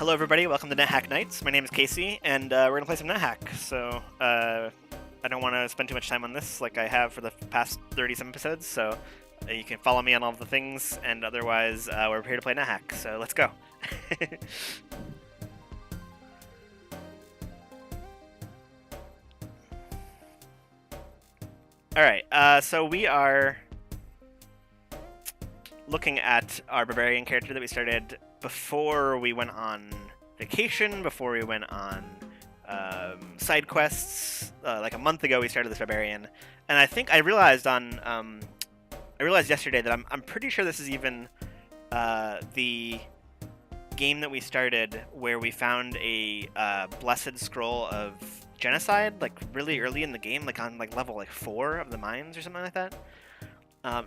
Hello everybody, welcome to Nethack Nights. My name is Casey, and we're going to play some Nethack. So, I don't want to spend too much time on this like I have for the past 30-some episodes, so you can follow me on all of the things, and otherwise, we're here to play Nethack, so let's go. Alright, so we are looking at our barbarian character that we started before we went on vacation, before we went on side quests. Like a month ago we started this barbarian, and I think I realized yesterday that I'm pretty sure this is even the game that we started where we found a blessed scroll of genocide, like really early in the game, like on like level 4 of the mines or something like that.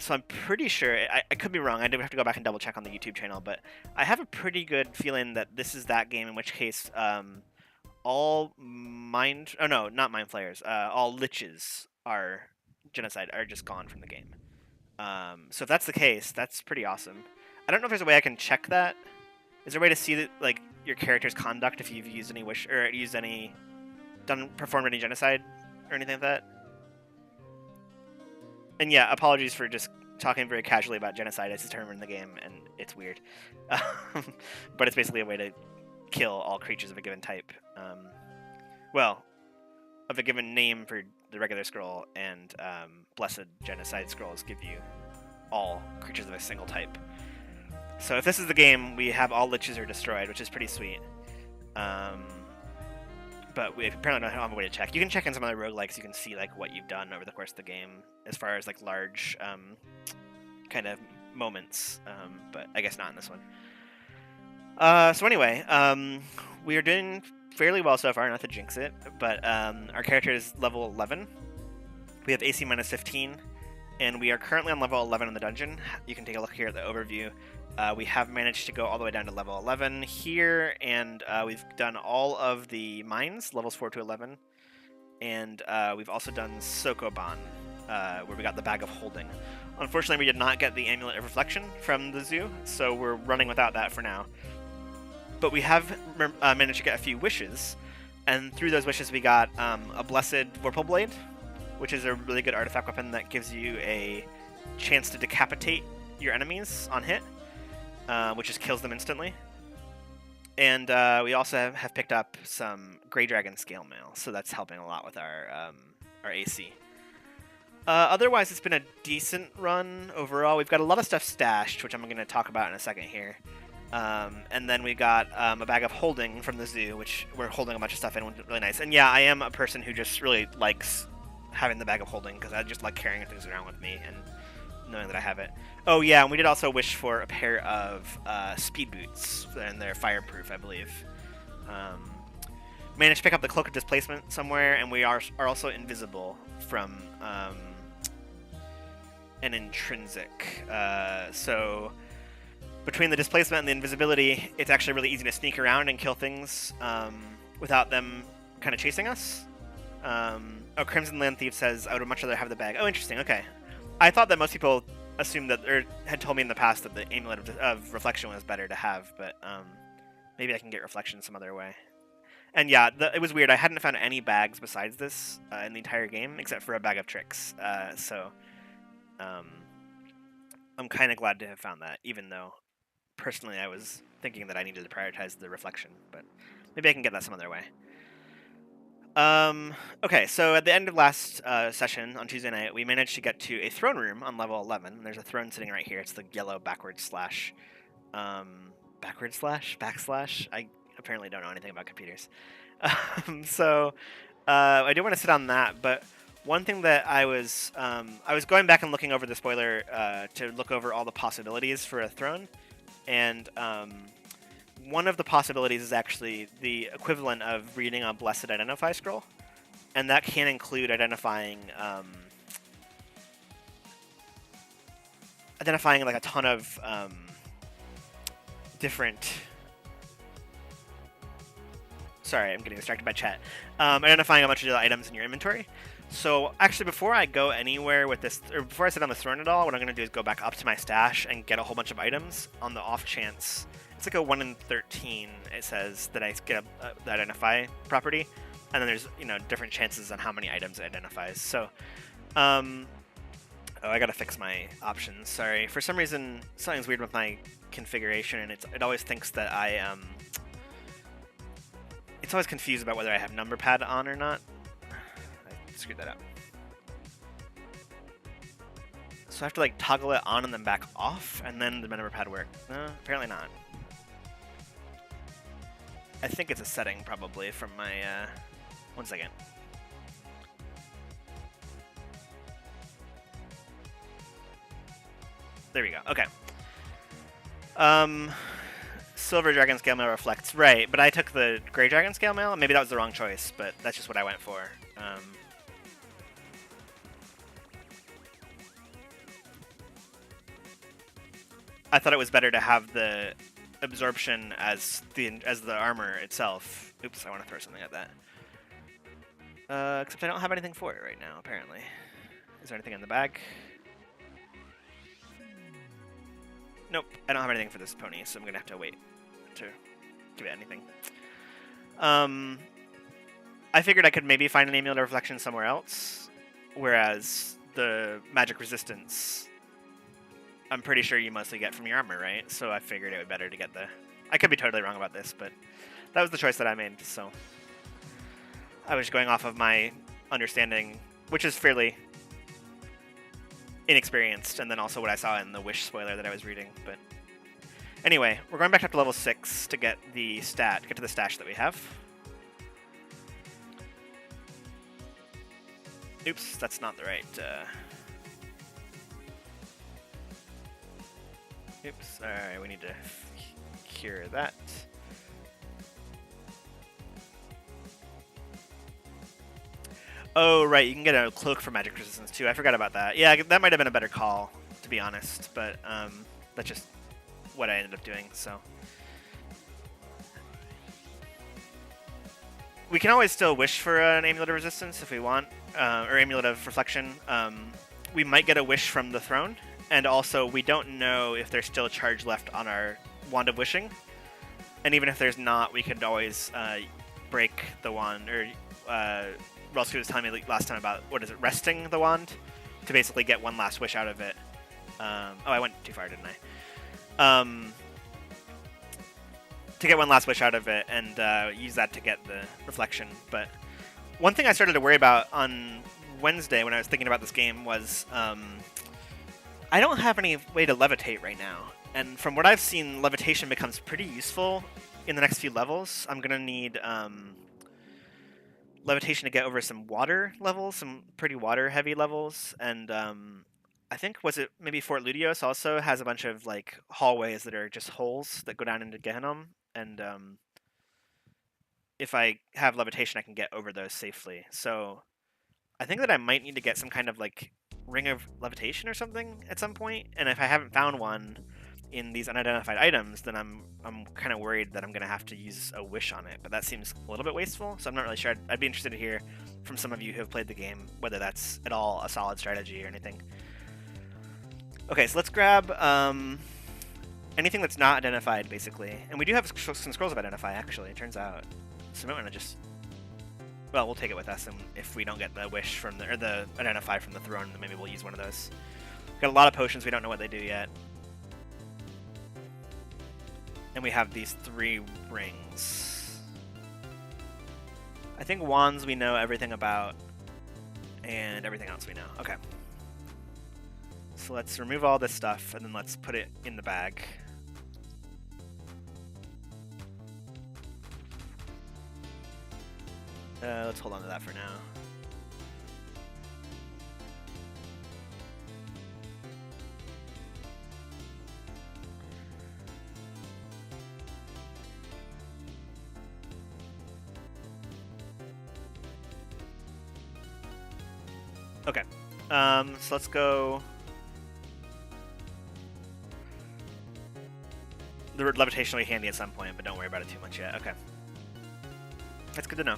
So I'm pretty sure, I could be wrong, I do have to go back and double check on the YouTube channel, but I have a pretty good feeling that this is that game, in which case all not mind flayers, all liches are genocide, are just gone from the game. So if that's the case, that's pretty awesome. I don't know if there's a way I can check that. Is there a way to see that, like, your character's conduct if you've used any performed any genocide or anything like that? And yeah, apologies for just talking very casually about genocide as a term in the game, and it's weird. But it's basically a way to kill all creatures of a given type. Well, of a given name for the regular scroll, and blessed genocide scrolls give you all creatures of a single type. So if this is the game, we have all liches are destroyed, which is pretty sweet. But we apparently don't have a way to check. You can check in some other roguelikes. You can see like what you've done over the course of the game, as far as like large kind of moments. But I guess not in this one. So anyway, we are doing fairly well so far. Not to jinx it, but our character is level 11. We have AC minus 15, and we are currently on level 11 in the dungeon. You can take a look here at the overview. We have managed to go all the way down to level 11 here, and we've done all of the mines, levels 4 to 11, and we've also done Sokoban, where we got the Bag of Holding. Unfortunately, we did not get the Amulet of Reflection from the zoo, so we're running without that for now. But we have managed to get a few wishes, and through those wishes we got a Blessed Vorpal Blade, which is a really good artifact weapon that gives you a chance to decapitate your enemies on hit. Which just kills them instantly. And we also have picked up some Grey Dragon Scale Mail, so that's helping a lot with our AC. Otherwise, it's been a decent run overall. We've got a lot of stuff stashed, which I'm going to talk about in a second here. And then we got a Bag of Holding from the zoo, which we're holding a bunch of stuff in, which is really nice. And yeah, I am a person who just really likes having the Bag of Holding, because I just like carrying things around with me and knowing that I have it. Oh yeah, and we did also wish for a pair of speed boots, and they're fireproof, I believe. Managed to pick up the Cloak of Displacement somewhere, and we are also invisible from an intrinsic. So between the displacement and the invisibility, it's actually really easy to sneak around and kill things without them kind of chasing us. Oh, Crimson Land Thief says, I would much rather have the bag. Oh, interesting, okay. I thought that most people assumed that, or had told me in the past, that the Amulet of Reflection was better to have, but maybe I can get Reflection some other way. And yeah, it was weird. I hadn't found any bags besides this in the entire game, except for a bag of tricks. So I'm kind of glad to have found that, even though personally I was thinking that I needed to prioritize the Reflection, but maybe I can get that some other way. Okay, so at the end of last session on Tuesday night, we managed to get to a throne room on level 11. There's a throne sitting right here. It's the yellow backward slash. Backslash? I apparently don't know anything about computers. So I do want to sit on that, but one thing that I was going back and looking over the spoiler to look over all the possibilities for a throne, and one of the possibilities is actually the equivalent of reading a Blessed Identify scroll, and that can include identifying like a ton of different. Sorry, I'm getting distracted by chat. Identifying a bunch of the items in your inventory. So actually, before I go anywhere with this, or before I sit on the throne at all, what I'm going to do is go back up to my stash and get a whole bunch of items on the off chance It's like a 1 in 13. It says that I get the identify property, and then there's different chances on how many items it identifies. So, oh, I gotta fix my options. Sorry, for some reason something's weird with my configuration, and it always thinks that it's always confused about whether I have number pad on or not. I screwed that up. So I have to like toggle it on and then back off, and then the number pad work. No, apparently not. I think it's a setting probably from my, 1 second. There we go, okay. Silver Dragon Scale Mail reflects, right, but I took the Gray Dragon Scale Mail. Maybe that was the wrong choice, but that's just what I went for. I thought it was better to have the absorption as the armor itself. Oops, I want to throw something at that. Except I don't have anything for it right now, apparently. Is there anything in the bag? Nope, I don't have anything for this pony, so I'm gonna have to wait to give it anything. I figured I could maybe find an Amulet of Reflection somewhere else, whereas the magic resistance, I'm pretty sure you mostly get from your armor, right? So I figured it would be better to get the... I could be totally wrong about this, but that was the choice that I made, so... I was going off of my understanding, which is fairly inexperienced, and then also what I saw in the Wish spoiler that I was reading, but... Anyway, we're going back up to level 6 to get the get to the stash that we have. Oops, that's not the right... Oops, alright, we need to cure that. Oh, right, you can get a cloak for magic resistance too. I forgot about that. Yeah, that might have been a better call, to be honest, but that's just what I ended up doing, so. We can always still wish for an Amulet of Resistance if we want, or Amulet of Reflection. We might get a wish from the throne. And also, we don't know if there's still a charge left on our Wand of Wishing. And even if there's not, we could always break the wand, or Relsky was telling me last time about, resting the wand to basically get one last wish out of it. Oh, I went too far, didn't I? To get one last wish out of it and use that to get the reflection. But one thing I started to worry about on Wednesday when I was thinking about this game was... I don't have any way to levitate right now, and from what I've seen, levitation becomes pretty useful in the next few levels. I'm going to need levitation to get over some water levels, some pretty water-heavy levels, and I think, maybe Fort Ludios also has a bunch of like hallways that are just holes that go down into Gehenna, and if I have levitation, I can get over those safely. So I think that I might need to get some kind of like Ring of Levitation or something at some point, and if I haven't found one in these unidentified items, then I'm kind of worried that I'm going to have to use a wish on it, but that seems a little bit wasteful, so I'm not really sure. I'd be interested to hear from some of you who have played the game whether that's at all a solid strategy or anything. Okay, so let's grab anything that's not identified, basically, and we do have some scrolls of identify, actually, it turns out, so we might want to just... Well, we'll take it with us, and if we don't get the wish from or the identify from the throne, then maybe we'll use one of those. We've got a lot of potions, we don't know what they do yet. And we have these 3 rings. I think wands we know everything about, and everything else we know. Okay. So let's remove all this stuff, and then let's put it in the bag. Let's hold on to that for now. Okay. So let's go... The levitation will be handy at some point, but don't worry about it too much yet. Okay. That's good to know.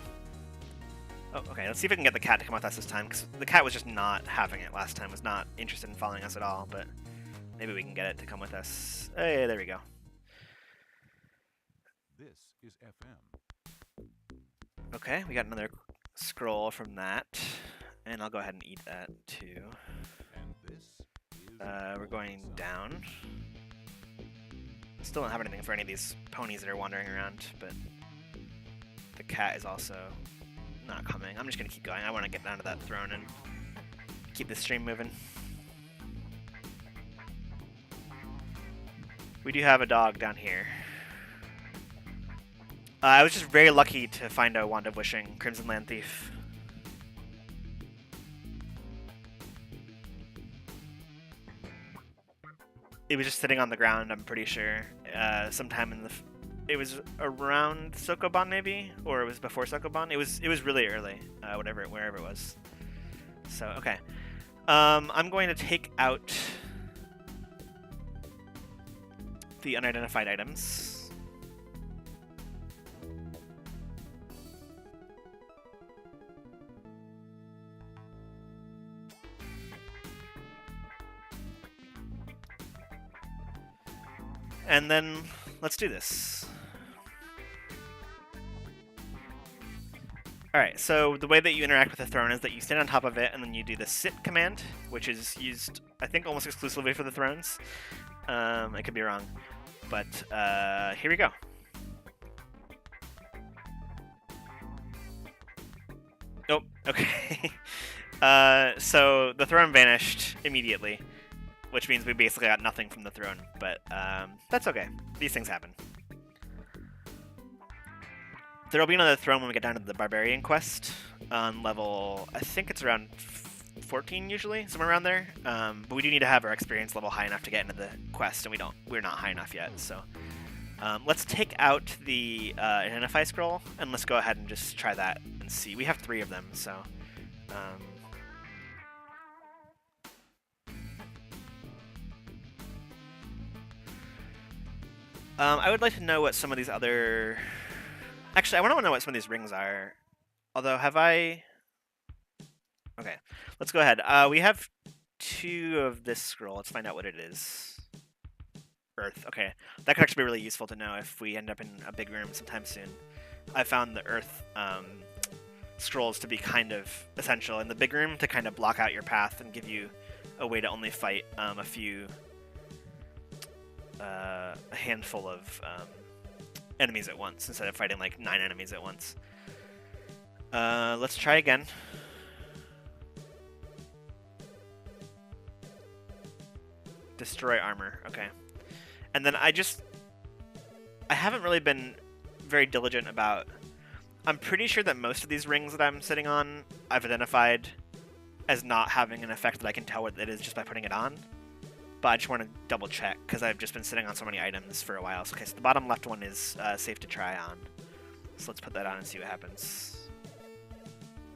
Oh, okay, let's see if we can get the cat to come with us this time, because the cat was just not having it last time, was not interested in following us at all, but maybe we can get it to come with us. Hey, there we go. This is FM. Okay, we got another scroll from that, and I'll go ahead and eat that too. And this is We're going down. Still don't have anything for any of these ponies that are wandering around, but the cat is also not coming. I'm just gonna keep going. I want to get down to that throne and keep the stream moving. We do have a dog down here. I was just very lucky to find a Wand of Wishing Crimson Land Thief. It was just sitting on the ground, I'm pretty sure. Sometime in the... It was around Sokoban, maybe? Or it was before Sokoban? It was really early, wherever it was. So, okay. I'm going to take out the unidentified items. And then let's do this. Alright, so the way that you interact with the throne is that you stand on top of it and then you do the sit command, which is used, I think, almost exclusively for the thrones. I could be wrong. But here we go. Oh, okay. So the throne vanished immediately, which means we basically got nothing from the throne, but that's okay. These things happen. There will be another throne when we get down to the Barbarian quest on level, I think it's around 14 usually, somewhere around there. But we do need to have our experience level high enough to get into the quest, and we're not high enough yet. So let's take out the Identify scroll, and let's go ahead and just try that and see. We have 3 of them, so... I would like to know what some of these other... Actually, I want to know what some of these rings are. Although, have I... Okay, let's go ahead. We have 2 of this scroll. Let's find out what it is. Earth. Okay, that could actually be really useful to know if we end up in a big room sometime soon. I found the Earth scrolls to be kind of essential in the big room to kind of block out your path and give you a way to only fight a handful of enemies at once instead of fighting like 9 enemies at once. Let's try again. Destroy armor. Okay. And then I haven't really been very diligent about... I'm pretty sure that most of these rings that I'm sitting on I've identified as not having an effect that I can tell what it is just by putting it on. But I just want to double check because I've just been sitting on so many items for a while. So, okay, so the bottom left one is safe to try on. So let's put that on and see what happens.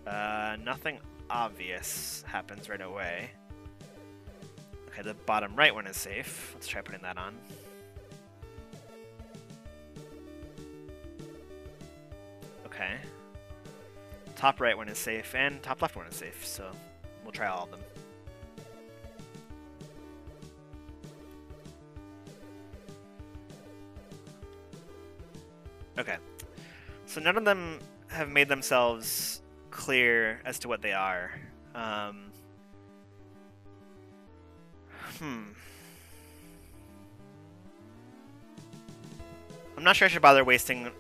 Nothing obvious happens right away. Okay, the bottom right one is safe. Let's try putting that on. Okay. Top right one is safe, and top left one is safe, so we'll try all of them. Okay. So none of them have made themselves clear as to what they are. I'm not sure I should bother wasting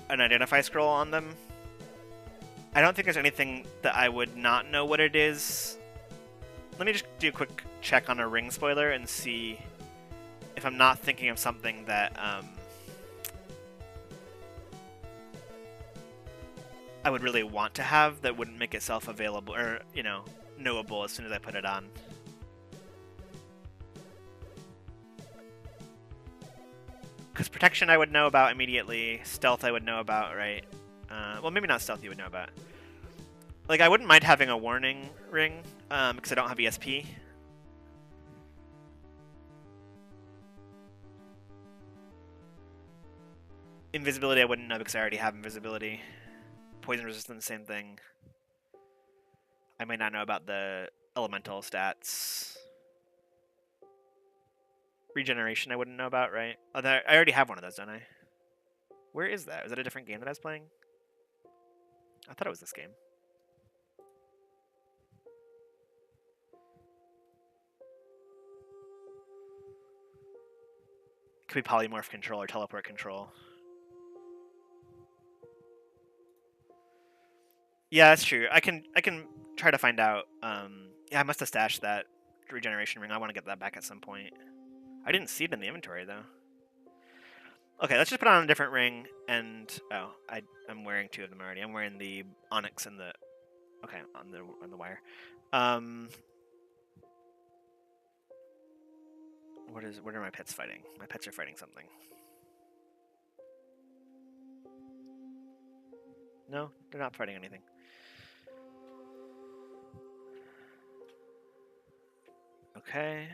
an Identify scroll on them. I don't think there's anything that I would not know what it is. Let me just do a quick check on a ring spoiler and see if I'm not thinking of something that I would really want to have that wouldn't make itself available or, you know, knowable as soon as I put it on. Because protection I would know about immediately, stealth I would know about, right? Well, maybe not stealth you would know about. Like, I wouldn't mind having a warning ring, because I don't have ESP. Invisibility I wouldn't know because I already have invisibility. Poison resistance, same thing. I might not know about the elemental stats. Regeneration I wouldn't know about, right? Oh, I already have one of those, don't I? Where is that? Is that a different game that I was playing? I thought it was this game. Could be polymorph control or teleport control. Yeah, that's true. I can try to find out. Yeah, I must have stashed that regeneration ring. I want to get that back at some point. I didn't see it in the inventory though. Okay, let's just put on a different ring and I'm wearing two of them already. I'm wearing the onyx and the on the wire. What are my pets fighting? My pets are fighting something. No, they're not fighting anything. Okay,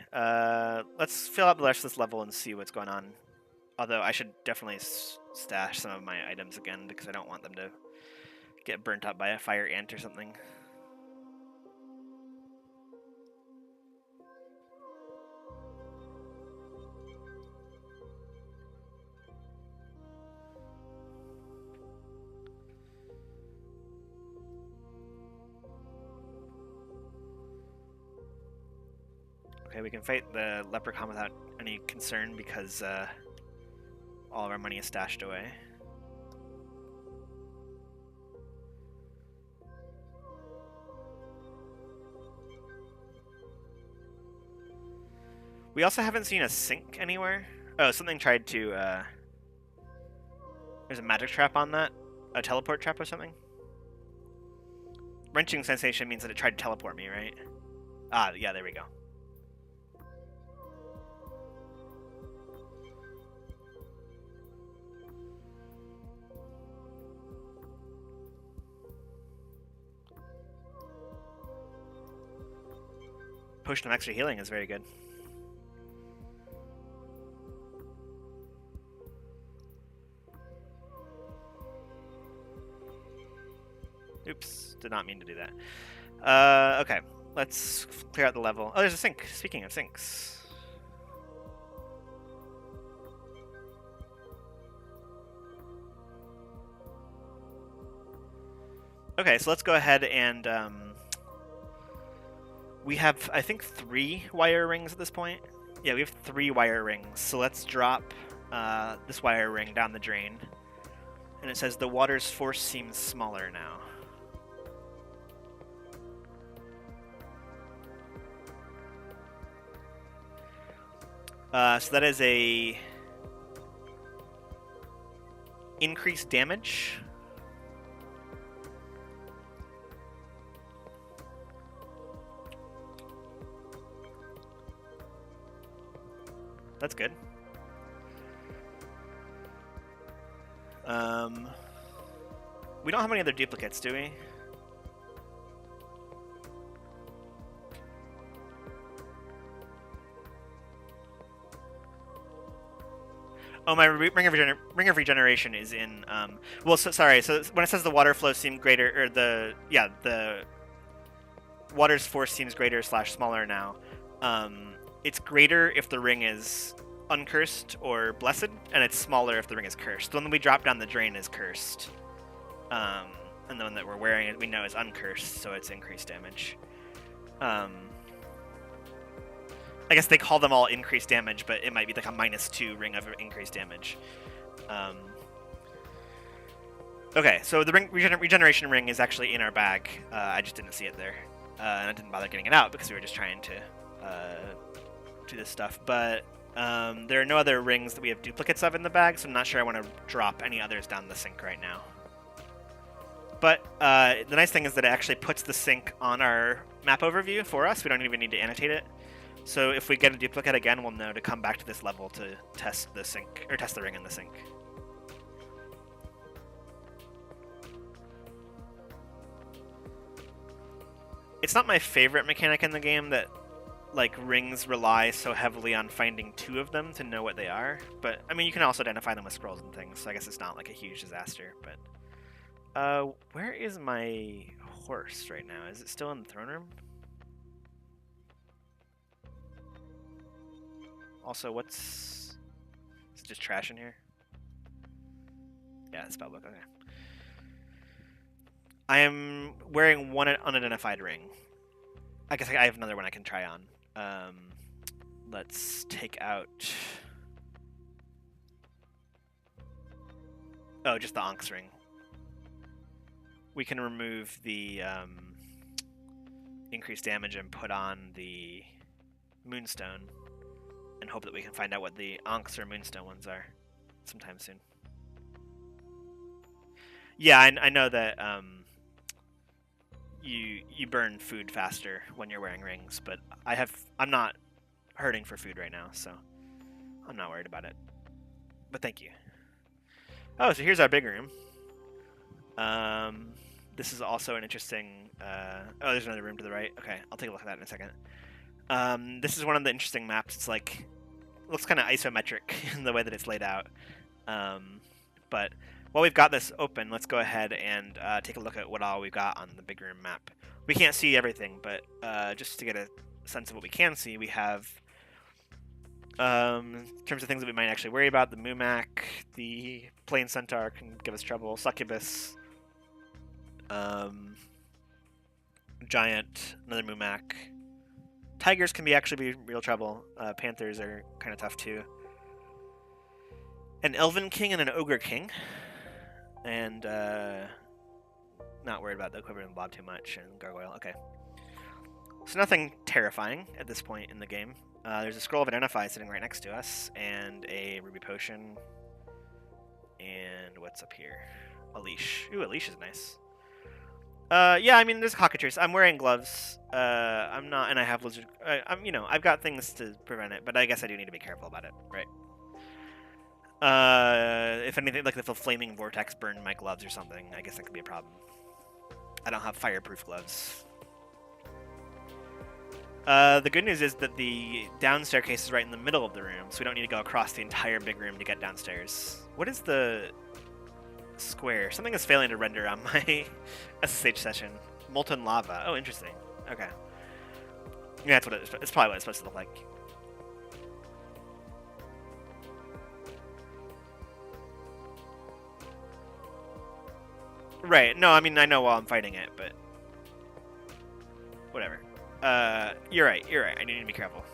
let's fill out the rest of this level and see what's going on. Although I should definitely stash some of my items again because I don't want them to get burnt up by a fire ant or something. Okay, we can fight the leprechaun without any concern because all of our money is stashed away. We also haven't seen a sink anywhere. Oh, something tried to... There's a magic trap on that? A teleport trap or something? Wrenching sensation means that it tried to teleport me, right? Ah, yeah, there we go. Potion of extra healing is very good. Oops, did not mean to do that. Okay, let's clear out the level. Oh, there's a sink. Speaking of sinks. Okay, so let's go ahead and... we have, I think, 3 wire rings at this point. Yeah, we have 3 wire rings. So let's drop this wire ring down the drain. And it says the water's force seems smaller now. So that is a increased damage. That's good. We don't have any other duplicates, do we? Oh, my ring of regeneration is in. Well, sorry. So when it says the water flow seems greater, or the water's force seems greater / smaller now. It's greater if the ring is uncursed or blessed, and it's smaller if the ring is cursed. The one that we drop down the drain is cursed, and the one that we're wearing we know is uncursed, so it's increased damage. I guess they call them all increased damage, but it might be like a -2 ring of increased damage. Okay, so the regeneration ring is actually in our bag. I just didn't see it there, and I didn't bother getting it out because we were just trying to do this stuff. But there are no other rings that we have duplicates of in the bag, so I'm not sure I want to drop any others down the sink right now. But the nice thing is that it actually puts the sink on our map overview for us. We don't even need to annotate it. So if we get a duplicate again, we'll know to come back to this level to test the sink, or test the ring in the sink. It's not my favorite mechanic in the game that like rings rely so heavily on finding 2 of them to know what they are. But I mean, you can also identify them with scrolls and things, so I guess it's not like a huge disaster. But where is my horse right now? Is it still in the throne room? Also, is it just trash in here? Yeah, spellbook. Okay. I am wearing one unidentified ring. I guess I have another one I can try on. Let's take out. Oh, just the Onx ring. We can remove the increased damage and put on the Moonstone, and hope that we can find out what the Onx or Moonstone ones are sometime soon. Yeah, I know that you burn food faster when you're wearing rings, but I'm not hurting for food right now, so I'm not worried about it. But thank you. Oh, so here's our big room. This is also an interesting. Oh, there's another room to the right. Okay, I'll take a look at that in a second. This is one of the interesting maps. It's like looks kind of isometric in the way that it's laid out. But while we've got this open, let's go ahead and take a look at what all we've got on the big room map. We can't see everything, but just to get a sense of what we can see, we have, in terms of things that we might actually worry about, the Mumak, the Plain Centaur can give us trouble, Succubus, Giant, another Mumak. Tigers can actually be real trouble. Panthers are kind of tough too. An Elven King and an Ogre King. And not worried about the Quivering Blob too much, and Gargoyle. Okay. So nothing terrifying at this point in the game. There's a Scroll of Identify sitting right next to us, and a Ruby Potion. And what's up here? A leash. Ooh, a leash is nice. Yeah, I mean, there's cockatrice. I'm wearing gloves. I'm not, and I have lizard. I've got things to prevent it, but I guess I do need to be careful about it, right? If anything, like if a flaming vortex burned my gloves or something, I guess that could be a problem. I don't have fireproof gloves. The good news is that the down staircase is right in the middle of the room, so we don't need to go across the entire big room to get downstairs. What is the square? Something is failing to render on my SSH session. Molten lava. Oh, interesting. Okay. Yeah, that's what it's probably what it's supposed to look like. Right. No, I mean, I know while I'm fighting it, but whatever. You're right. You're right. I need to be careful.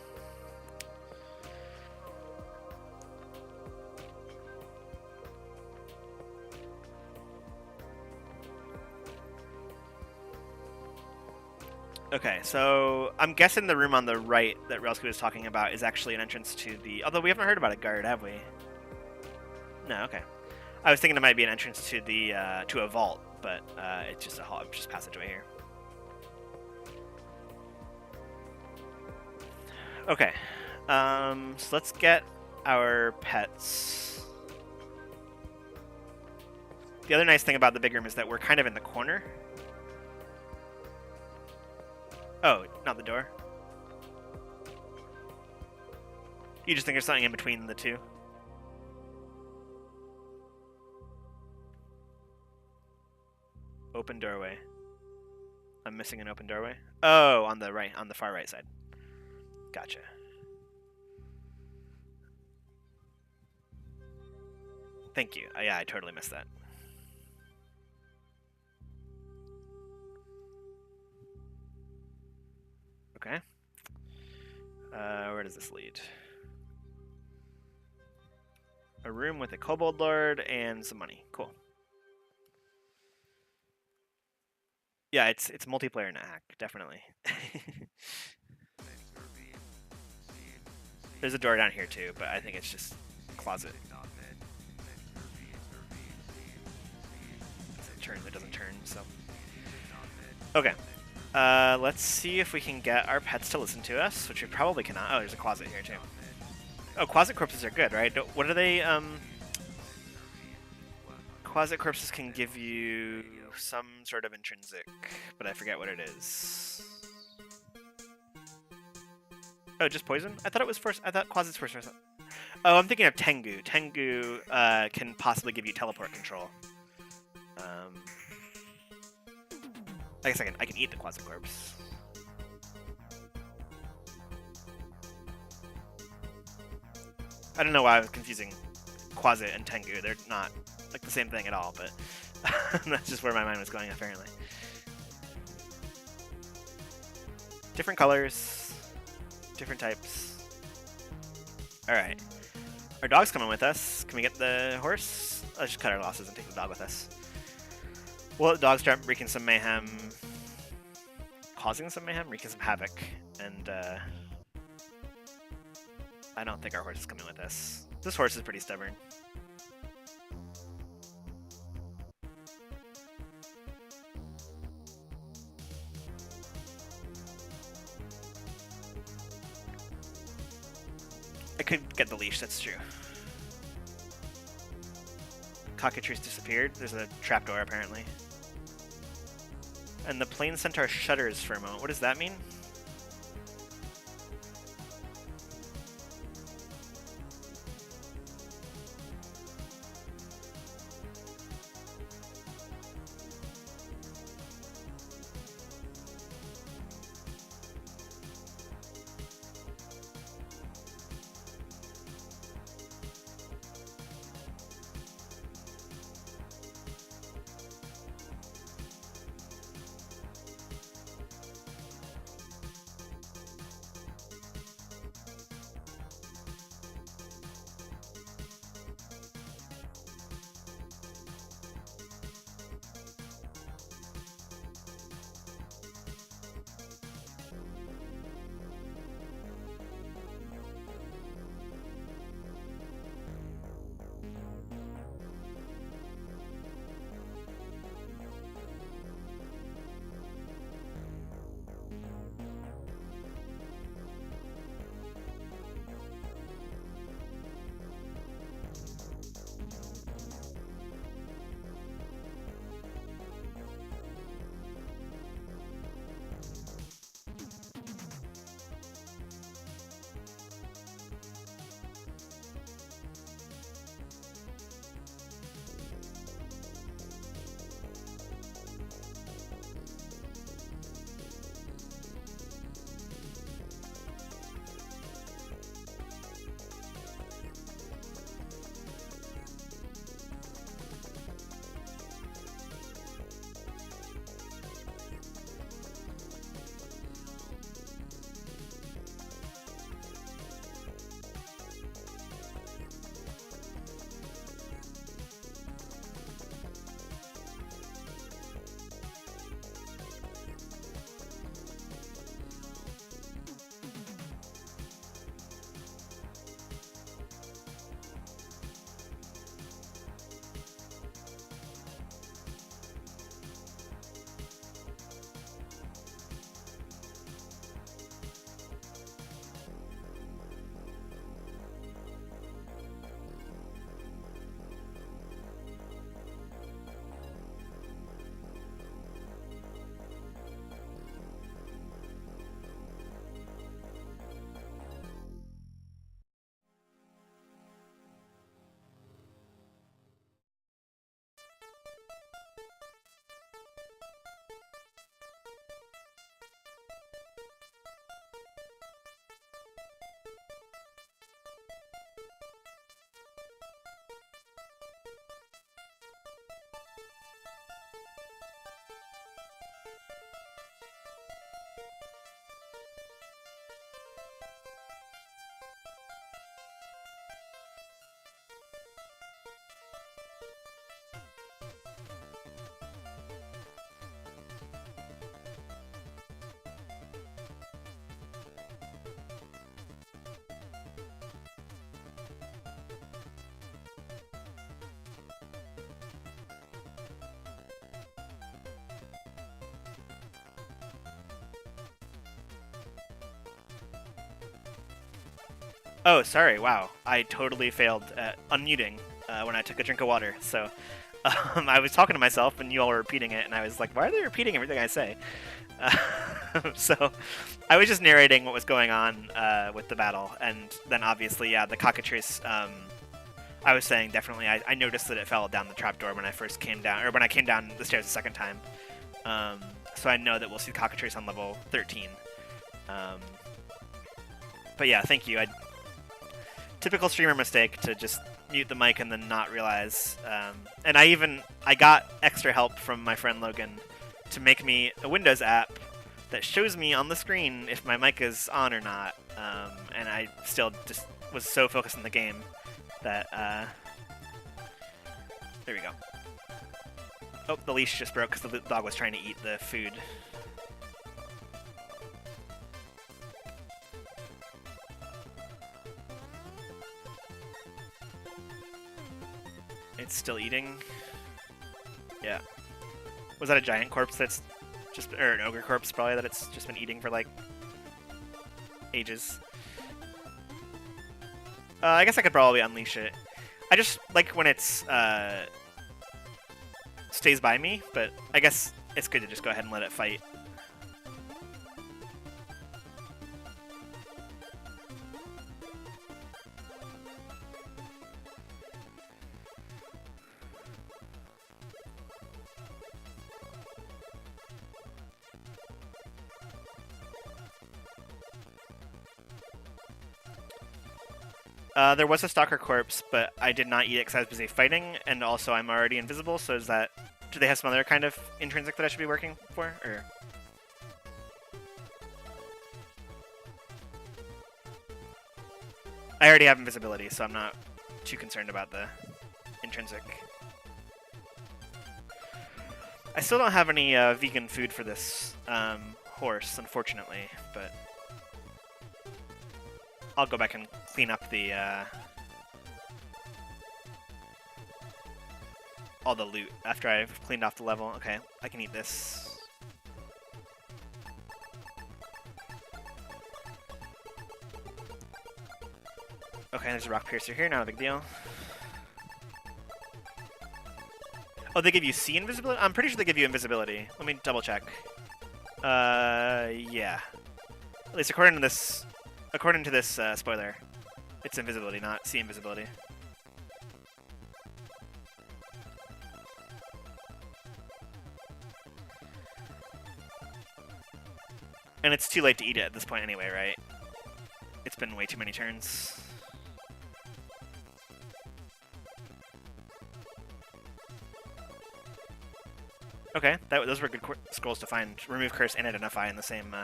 Okay, so I'm guessing the room on the right that Railsky was talking about is actually an entrance to the... Although we haven't heard about a guard, have we? No, okay. I was thinking it might be an entrance to the to a vault, but it's just a hall, just passageway here. Okay, so let's get our pets. The other nice thing about the big room is that we're kind of in the corner. Oh, not the door. You just think there's something in between the two? Open doorway. I'm missing an open doorway. Oh, on the right, on the far right side. Gotcha. Thank you. Yeah, I totally missed that. Okay. Where does this lead? A room with a kobold lord and some money. Cool. Yeah, it's multiplayer Nethack, definitely. There's a door down here too, but I think it's just closet. It doesn't turn, so. Okay. Let's see if we can get our pets to listen to us, which we probably cannot. Oh, there's a closet here too. Oh, closet corpses are good, right? What are they? Closet corpses can give you some sort of intrinsic, but I forget what it is. Oh, just poison? I thought it was first. I thought closets were first. Oh, I'm thinking of Tengu. Tengu can possibly give you teleport control. I guess I can eat the closet corpse. I don't know why I was confusing Quasit and Tengu. They're not like the same thing at all, but that's just where my mind was going apparently. Different colors, different types. All right, our dog's coming with us. Can we get the horse? Let's just cut our losses and take the dog with us. We'll let the dog start wreaking some mayhem, causing some mayhem, wreaking some havoc, and I don't think our horse is coming with us. This horse is pretty stubborn. I could get the leash, that's true. Cockatrice disappeared. There's a trapdoor, apparently. And the Plain Centaur shudders for a moment. What does that mean? Oh, sorry. Wow. I totally failed at unmuting when I took a drink of water. So I was talking to myself and you all were repeating it, and I was like, why are they repeating everything I say? So I was just narrating what was going on with the battle. And then obviously, yeah, the cockatrice, I was saying definitely I noticed that it fell down the trapdoor when I first came down, or when I came down the stairs the second time. So I know that we'll see the cockatrice on level 13. But yeah, thank you. typical streamer mistake to just mute the mic and then not realize. And I got extra help from my friend Logan to make me a Windows app that shows me on the screen if my mic is on or not. And I still just was so focused on the game that there we go. Oh, the leash just broke because the dog was trying to eat the food. It's still eating. Yeah. Was that a giant corpse that's just, or an ogre corpse probably, that it's just been eating for like ages? I guess I could probably unleash it. I just like when it's stays by me, but I guess it's good to just go ahead and let it fight. There was a stalker corpse, but I did not eat it because I was busy fighting, and also I'm already invisible, so is that... Do they have some other kind of intrinsic that I should be working for, or...? I already have invisibility, so I'm not too concerned about the intrinsic. I still don't have any vegan food for this horse, unfortunately, but... I'll go back and clean up the all the loot after I've cleaned off the level. Okay, I can eat this. Okay, there's a rock piercer here, not a big deal. Oh, they give you C invisibility? I'm pretty sure they give you invisibility. Let me double check. Yeah. At least according to this spoiler, it's invisibility, not C invisibility. And it's too late to eat it at this point anyway, right? It's been way too many turns. Okay, those were good scrolls to find. Remove curse and identify in the same...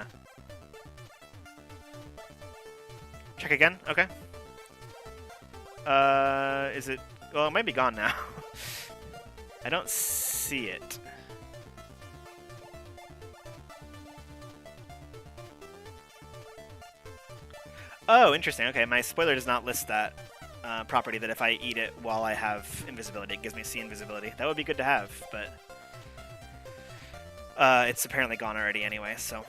Check again? Okay. Is it... Well, it might be gone now. I don't see it. Oh, interesting. Okay, my spoiler does not list that property, that if I eat it while I have invisibility, it gives me C invisibility. That would be good to have, but... it's apparently gone already anyway, so...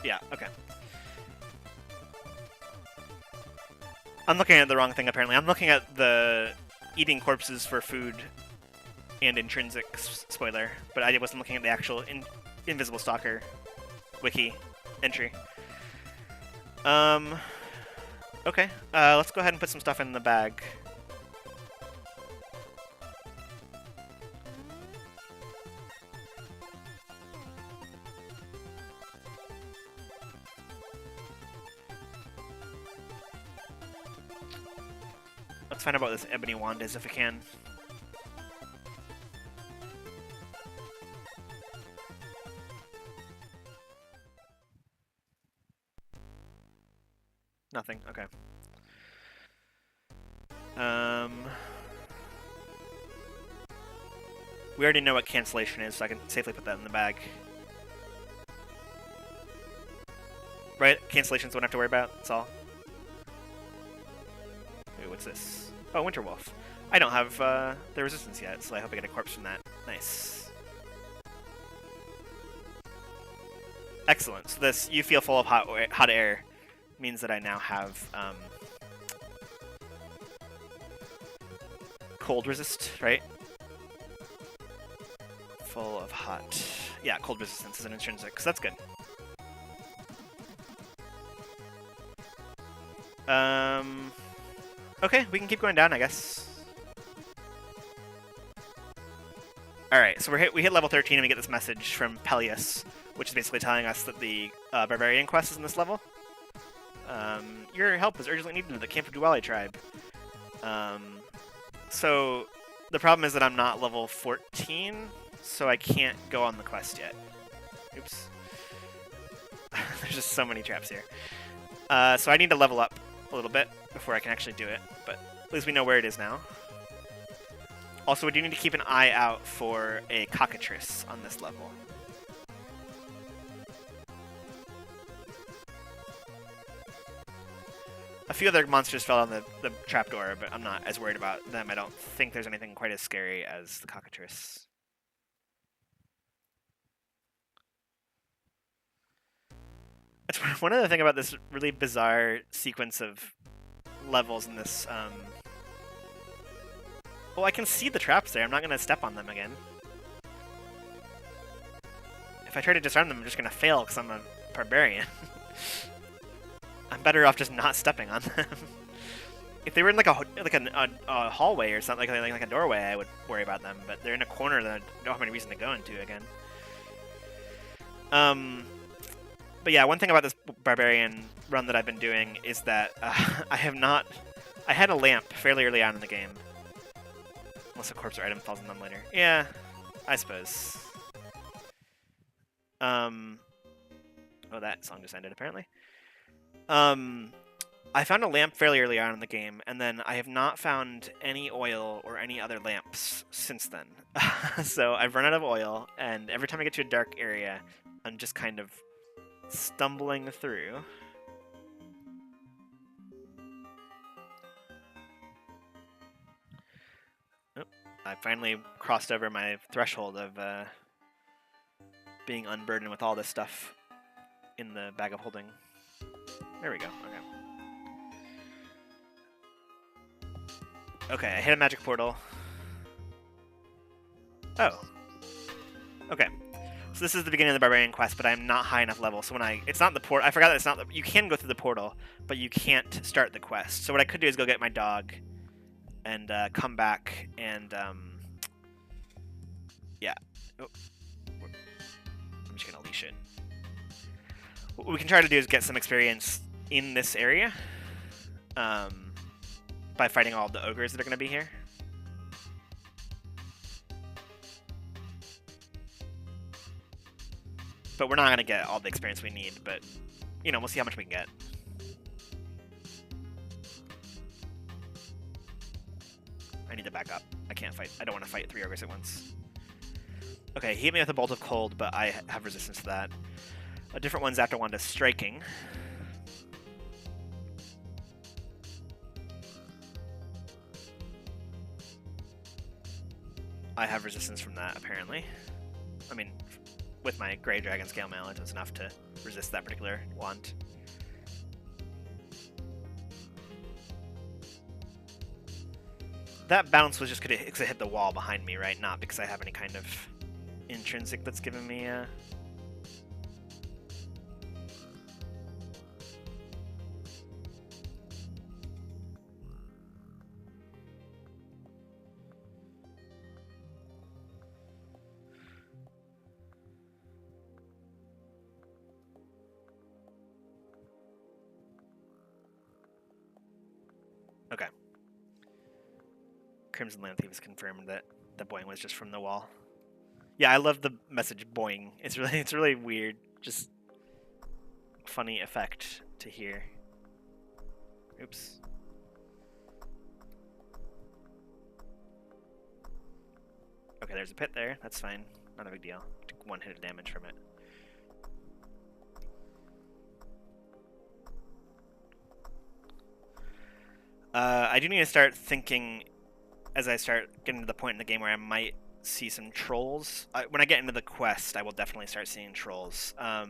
Yeah, okay. I'm looking at the wrong thing, apparently. I'm looking at the eating corpses for food and intrinsic spoiler, but I wasn't looking at the actual Invisible Stalker wiki entry. Okay, let's go ahead and put some stuff in the bag. Let's find out what this ebony wand is if we can. Nothing, okay. We already know what cancellation is, so I can safely put that in the bag. Right? Cancellations don't have to worry about, that's all. Ooh, what's this? Oh, Winter Wolf. I don't have the resistance yet, so I hope I get a corpse from that. Nice. Excellent. So this, you feel full of hot air, means that I now have cold resist, right? Full of hot. Yeah, cold resistance is an intrinsic, so that's good. Okay, we can keep going down, I guess. Alright, so we hit level 13 and we get this message from Peleus, which is basically telling us that the Barbarian quest is in this level. Your help is urgently needed in the Camp of Duwali tribe. So the problem is that I'm not level 14, so I can't go on the quest yet. Oops. There's just so many traps here. So I need to level up a little bit before I can actually do it, but at least we know where it is now. Also, we do need to keep an eye out for a cockatrice on this level. A few other monsters fell on the trapdoor, but I'm not as worried about them. I don't think there's anything quite as scary as the cockatrice. That's one other thing about this really bizarre sequence of levels in this. Well, I can see the traps there. I'm not going to step on them again. If I try to disarm them, I'm just going to fail because I'm a barbarian. I'm better off just not stepping on them. If they were in like a hallway or something, like a doorway, I would worry about them. But they're in a corner that I don't have any reason to go into again. But yeah, one thing about this barbarian run that I've been doing is that I had a lamp fairly early on in the game. Unless a corpse or item falls on them later. Yeah, I suppose. Oh, that song just ended, apparently. I found a lamp fairly early on in the game, and then I have not found any oil or any other lamps since then. So I've run out of oil, and every time I get to a dark area, I'm just kind of stumbling through. Oh, I finally crossed over my threshold of being unburdened with all this stuff in the bag of holding. There we go. Okay, I hit a magic portal. Oh. Okay. So this is the beginning of the Barbarian quest, but I'm not high enough level. So when it's not the portal. I forgot that it's not you can go through the portal, but you can't start the quest. So what I could do is go get my dog and come back and yeah. Oh. I'm just gonna leash it. What we can try to do is get some experience in this area by fighting all the ogres that are going to be here. But we're not going to get all the experience we need, but, you know, we'll see how much we can get. I need to back up. I can't fight. I don't want to fight 3 ogres at once. Okay, he hit me with a bolt of cold, but I have resistance to that. A different one's after one to striking. I have resistance from that, apparently. I mean, with my Grey Dragon Scale Mail, it was enough to resist that particular want. That bounce was just because it hit the wall behind me, right? Not because I have any kind of intrinsic that's giving me a... Okay. Crimson Land Thief has confirmed that the boing was just from the wall. Yeah, I love the message boing. It's really weird. Just funny effect to hear. Oops. Okay, there's a pit there. That's fine. Not a big deal. Took 1 hit of damage from it. I do need to start thinking as I start getting to the point in the game where I might see some trolls. When I get into the quest, I will definitely start seeing trolls. I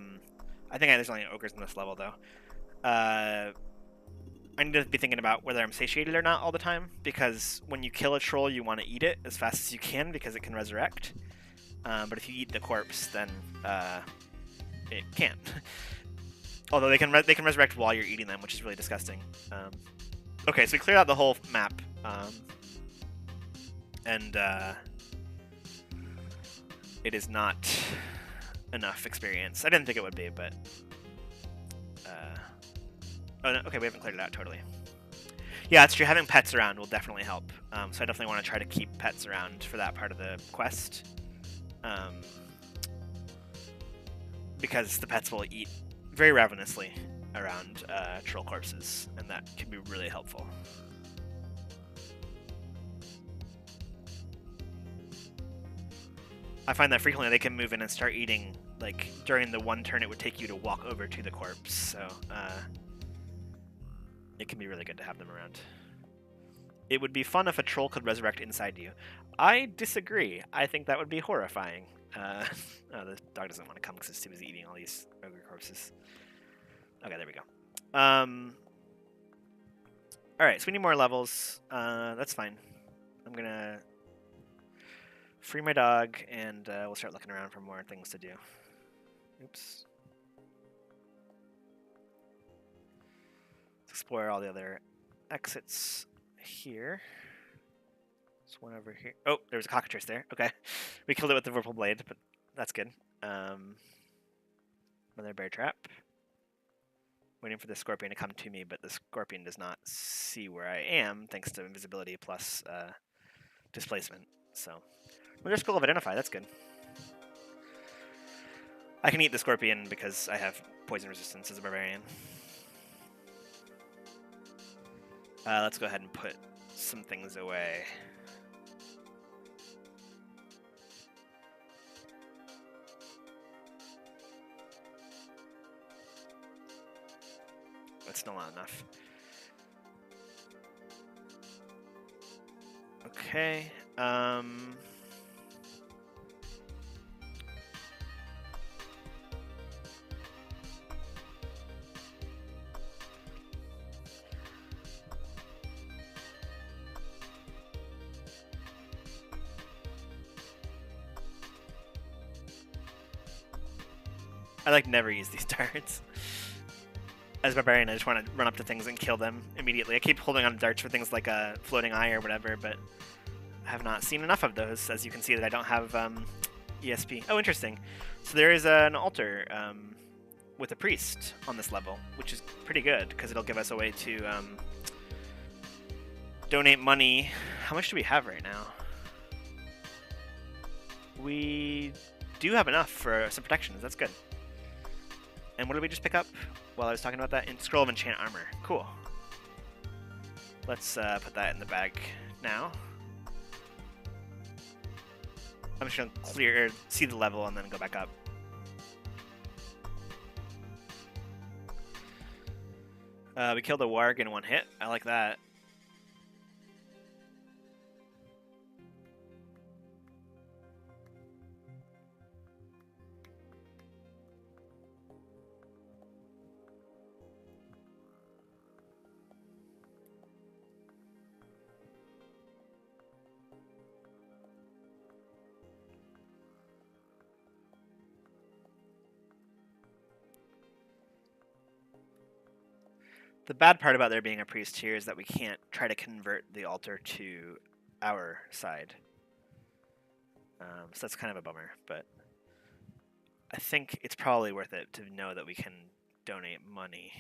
think there's only ogres in this level, though. I need to be thinking about whether I'm satiated or not all the time, because when you kill a troll, you want to eat it as fast as you can because it can resurrect. But if you eat the corpse, then it can't. Although they can resurrect while you're eating them, which is really disgusting. Okay, so we cleared out the whole map, and it is not enough experience. I didn't think it would be, but... oh, no, okay, we haven't cleared it out totally. Yeah, it's true. Having pets around will definitely help. So I definitely want to try to keep pets around for that part of the quest. Because the pets will eat very ravenously around troll corpses, and that can be really helpful. I find that frequently they can move in and start eating, like, during the one turn it would take you to walk over to the corpse, so it can be really good to have them around. It would be fun if a troll could resurrect inside you. I disagree. I think that would be horrifying. Oh, the dog doesn't want to come because it's too busy eating all these ogre corpses. Okay, there we go. Alright, so we need more levels. That's fine. I'm gonna free my dog, and we'll start looking around for more things to do. Oops. Let's explore all the other exits here. There's one over here. Oh, there was a cockatrice there. Okay. We killed it with the Vorpal Blade, but that's good. Another bear trap. Waiting for the scorpion to come to me, but the scorpion does not see where I am, thanks to invisibility plus displacement. So, another Scroll of Identify, that's good. I can eat the scorpion because I have poison resistance as a barbarian. Let's go ahead and put some things away. That's still not enough. Okay. I like never use these darts. As a barbarian, I just want to run up to things and kill them immediately. I keep holding on to darts for things like a floating eye or whatever, but I have not seen enough of those. As you can see that I don't have ESP. Oh, interesting. So there is an altar with a priest on this level, which is pretty good because it'll give us a way to donate money. How much do we have right now? We do have enough for some protections. That's good. And what did we just pick up while I was talking about that? Scroll of Enchant Armor. Cool. Let's put that in the bag now. I'm just going to see the level and then go back up. We killed a warg in one hit. I like that. The bad part about there being a priest here is that we can't try to convert the altar to our side. So that's kind of a bummer, but I think it's probably worth it to know that we can donate money.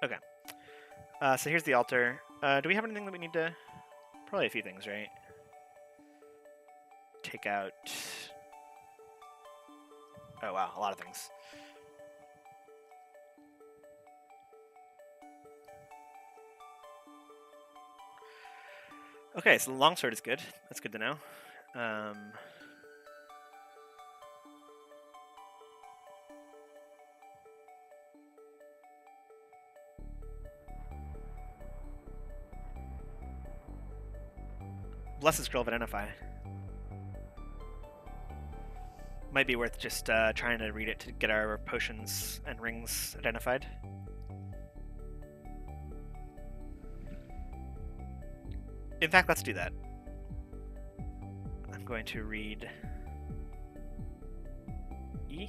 Okay. So here's the altar. Do we have anything that we need to... Probably a few things, right? Take out... Oh, wow. A lot of things. Okay, so the longsword is good. That's good to know. Blessed Scroll of Identify. Might be worth just trying to read it to get our potions and rings identified. In fact, let's do that. I'm going to read E.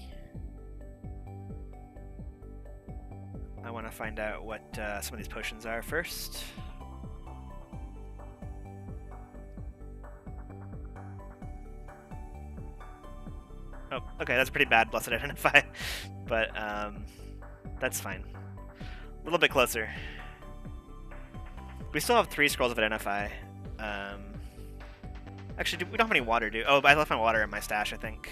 I want to find out what some of these potions are first. Oh, okay, that's pretty bad, Blessed Identify, but that's fine. A little bit closer. We still have 3 scrolls of Identify. Actually, we don't have any water, do we? Oh, I left my water in my stash, I think.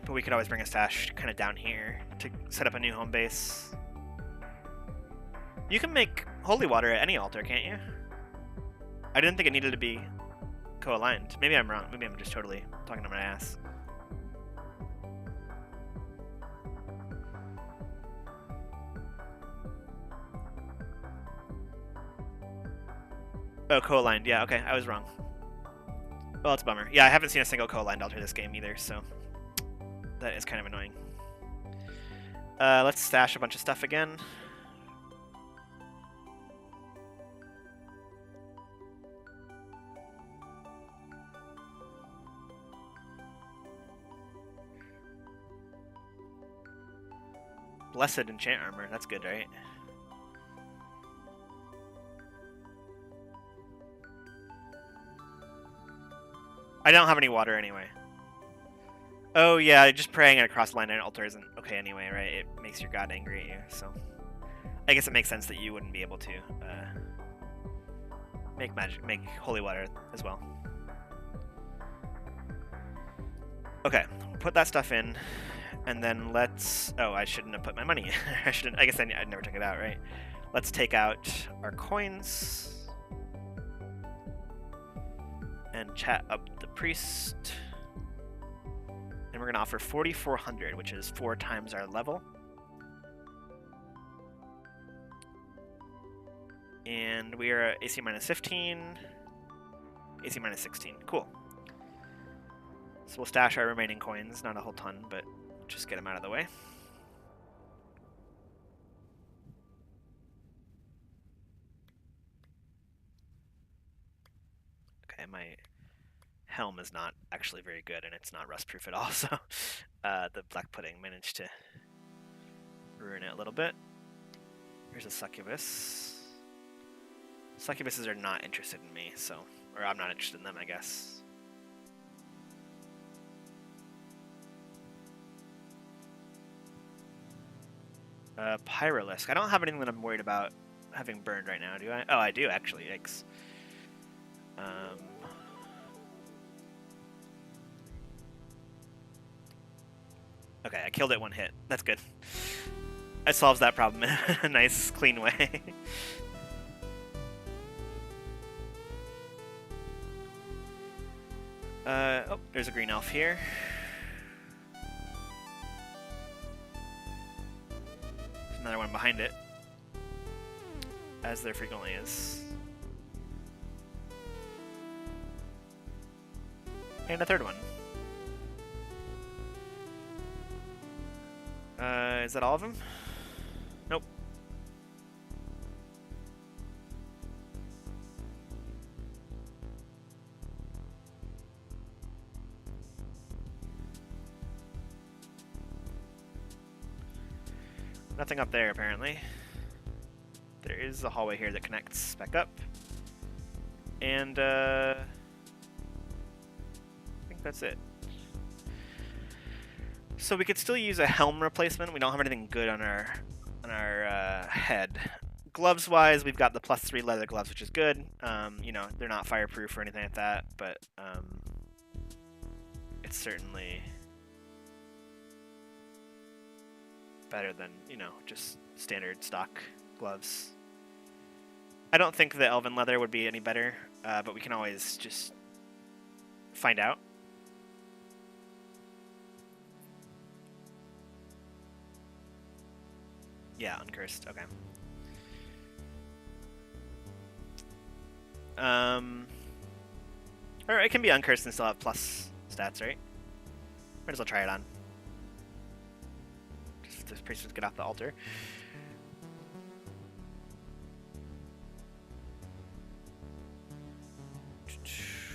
But we could always bring a stash kind of down here to set up a new home base. You can make holy water at any altar, can't you? I didn't think it needed to be co-aligned. Maybe I'm wrong. Maybe I'm just totally talking to my ass. Oh, co-aligned. Yeah, okay. I was wrong. Well, it's a bummer. Yeah, I haven't seen a single co-aligned altar this game either, so that is kind of annoying. Let's stash a bunch of stuff again. Blessed enchant armor. That's good, right? I don't have any water anyway. Oh yeah, just praying at a cross line and altar isn't okay anyway, right? It makes your god angry at you, so I guess it makes sense that you wouldn't be able to make holy water as well. Okay, put that stuff in, and then let's. Oh, I shouldn't have put my money in. I shouldn't. I guess I never took it out, right? Let's take out our coins. And chat up the priest. And we're going to offer 4,400, which is 4 times our level. And we are at AC minus 15, AC minus 16. Cool. So we'll stash our remaining coins, not a whole ton, but just get them out of the way. Okay, my helm is not actually very good, and it's not rust-proof at all, so the black pudding managed to ruin it a little bit. Here's a succubus. Succubuses are not interested in me, so... Or I'm not interested in them, I guess. Pyrolisk. I don't have anything that I'm worried about having burned right now, do I? Oh, I do, actually. Yikes. Okay, I killed it 1 hit. That's good. It solves that problem in a nice, clean way. Oh, there's a green elf here. There's another one behind it, as there frequently is. And a 3rd one. Is that all of them? Nope. Nothing up there, apparently. There is a hallway here that connects back up. And, I think that's it. So we could still use a helm replacement. We don't have anything good on our head. Gloves-wise, we've got the +3 leather gloves, which is good. You know, they're not fireproof or anything like that, but it's certainly better than, you know, just standard stock gloves. I don't think the elven leather would be any better, but we can always just find out. Yeah, uncursed. Okay. Or it can be uncursed and still have plus stats, right? Might as well try it on. Just this priest would get off the altar.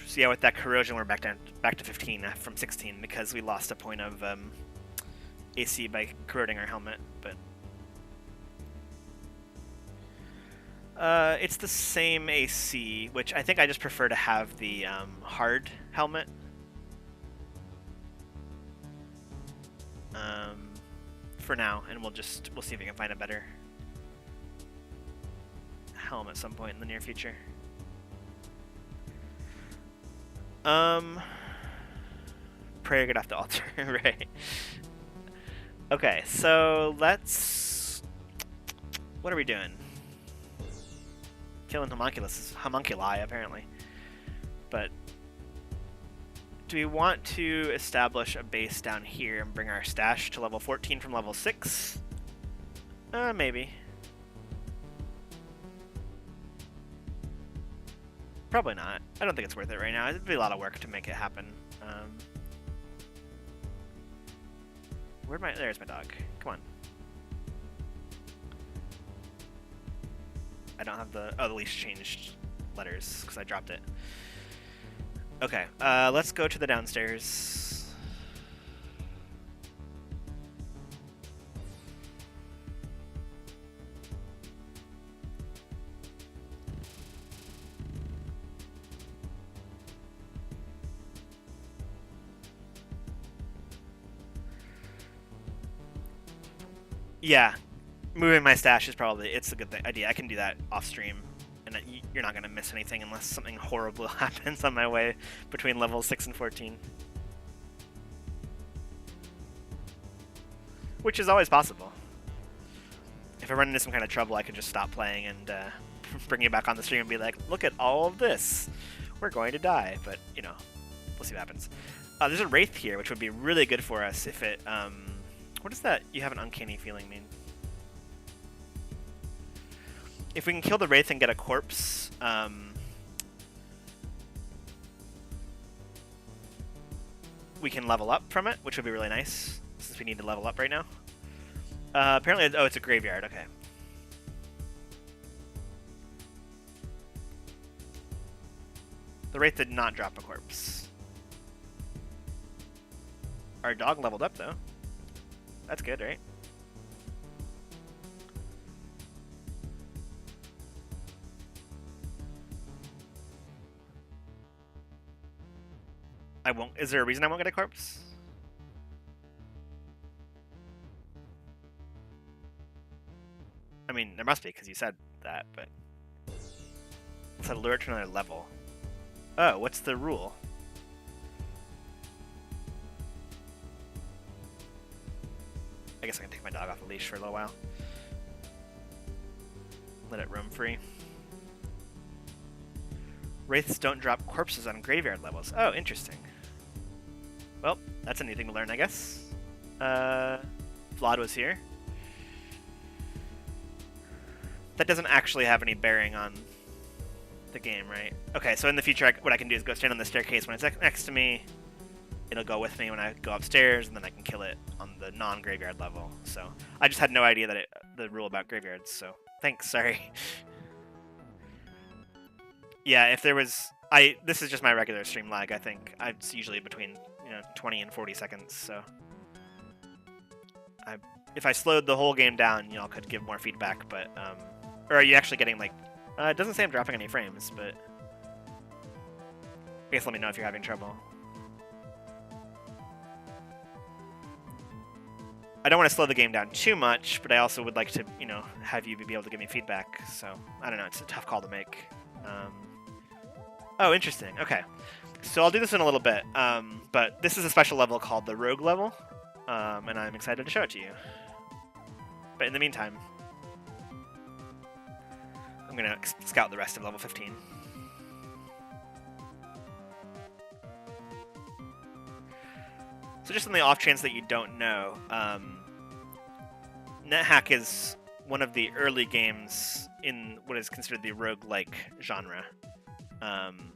So yeah, with that corrosion, we're back to 15 from 16 because we lost a point of AC by corroding our helmet. But it's the same AC, which I think I just prefer to have the hard helmet. For now, and we'll see if we can find a better helm at some point in the near future. Prayer get off the altar, right? Okay, so let's. What are we doing? Killing homunculi, apparently. But do we want to establish a base down here and bring our stash to level 14 from level 6? Maybe. Probably not. I don't think it's worth it right now. It'd be a lot of work to make it happen. There's my dog. Come on. I don't have the leash changed letters because I dropped it. Okay, let's go to the downstairs. Yeah, moving my stash is it's a good idea. I can do that off stream, and you're not going to miss anything unless something horrible happens on my way between levels 6 and 14. Which is always possible. If I run into some kind of trouble, I can just stop playing and bring you back on the stream and be like, look at all of this. We're going to die, but, you know, we'll see what happens. There's a Wraith here, which would be really good for us if it... what does that "you have an uncanny feeling" mean? If we can kill the Wraith and get a corpse, we can level up from it, which would be really nice, since we need to level up right now. Apparently, it's a graveyard, okay. The Wraith did not drop a corpse. Our dog leveled up, though. That's good, right? I won't. Is there a reason I won't get a corpse? I mean, there must be, because you said that, but... Let's lure it to another level. Oh, what's the rule? I guess I can take my dog off a leash for a little while. Let it roam free. Wraiths don't drop corpses on graveyard levels. Oh, interesting. Well, that's a new thing to learn, I guess. Vlad was here. That doesn't actually have any bearing on the game, right? Okay, so in the future, what I can do is go stand on the staircase when it's next to me. It'll go with me when I go upstairs, and then I can kill it on the non-graveyard level. So I just had no idea that the rule about graveyards, so thanks, sorry. Yeah, if there was... This is just my regular stream lag, I think. It's usually between 20 and 40 seconds, so... If I slowed the whole game down, y'all could give more feedback, but... or are you actually getting, like... it doesn't say I'm dropping any frames, but... I guess let me know if you're having trouble. I don't want to slow the game down too much, but I also would like to, have you be able to give me feedback. So, I don't know. It's a tough call to make. Oh, interesting. Okay. So I'll do this in a little bit. But this is a special level called the Rogue level. And I'm excited to show it to you. But in the meantime, I'm going to scout the rest of level 15. So just on the off chance that you don't know, Nethack is one of the early games in what is considered the roguelike genre. And,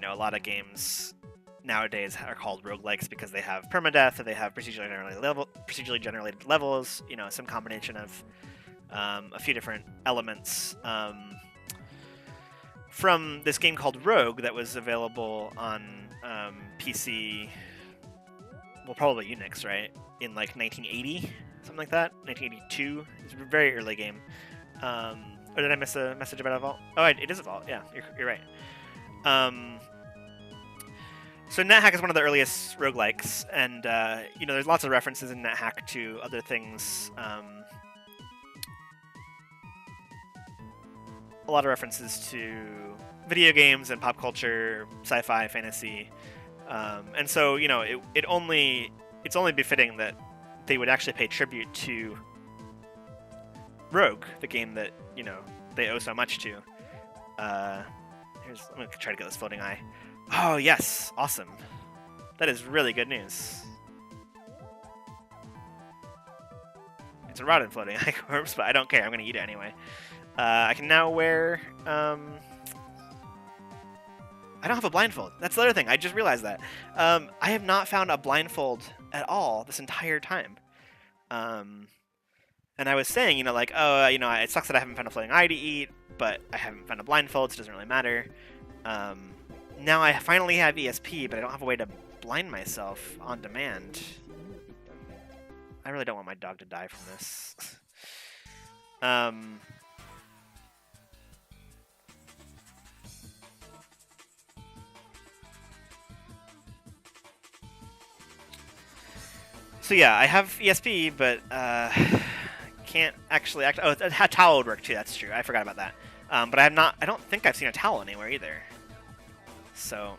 a lot of games nowadays are called roguelikes because they have permadeath, or they have procedurally generated levels, some combination of a few different elements. from this game called Rogue that was available on PC, well, probably Unix, right? In like 1980, something like that. 1982. It's a very early game. Or did I miss a message about a vault? Oh, it is a vault. Yeah, you're right. So Nethack is one of the earliest roguelikes, and there's lots of references in Nethack to other things. A lot of references to video games and pop culture, sci-fi, fantasy, and so it's only befitting that they would actually pay tribute to Rogue, the game that they owe so much to. I'm gonna try to get this floating eye. Oh yes, awesome. That is really good news. It's a rotten floating eye corpse, but I don't care. I'm gonna eat it anyway. I can now wear. I don't have a blindfold. That's the other thing. I just realized that. I have not found a blindfold at all this entire time. And I was saying, it sucks that I haven't found a floating eye to eat, but I haven't found a blindfold, so it doesn't really matter. Now I finally have ESP, but I don't have a way to blind myself on demand. I really don't want my dog to die from this. So yeah, I have ESP, but can't actually act. Oh, a towel would work too. That's true. I forgot about that. But I have not. I don't think I've seen a towel anywhere either. So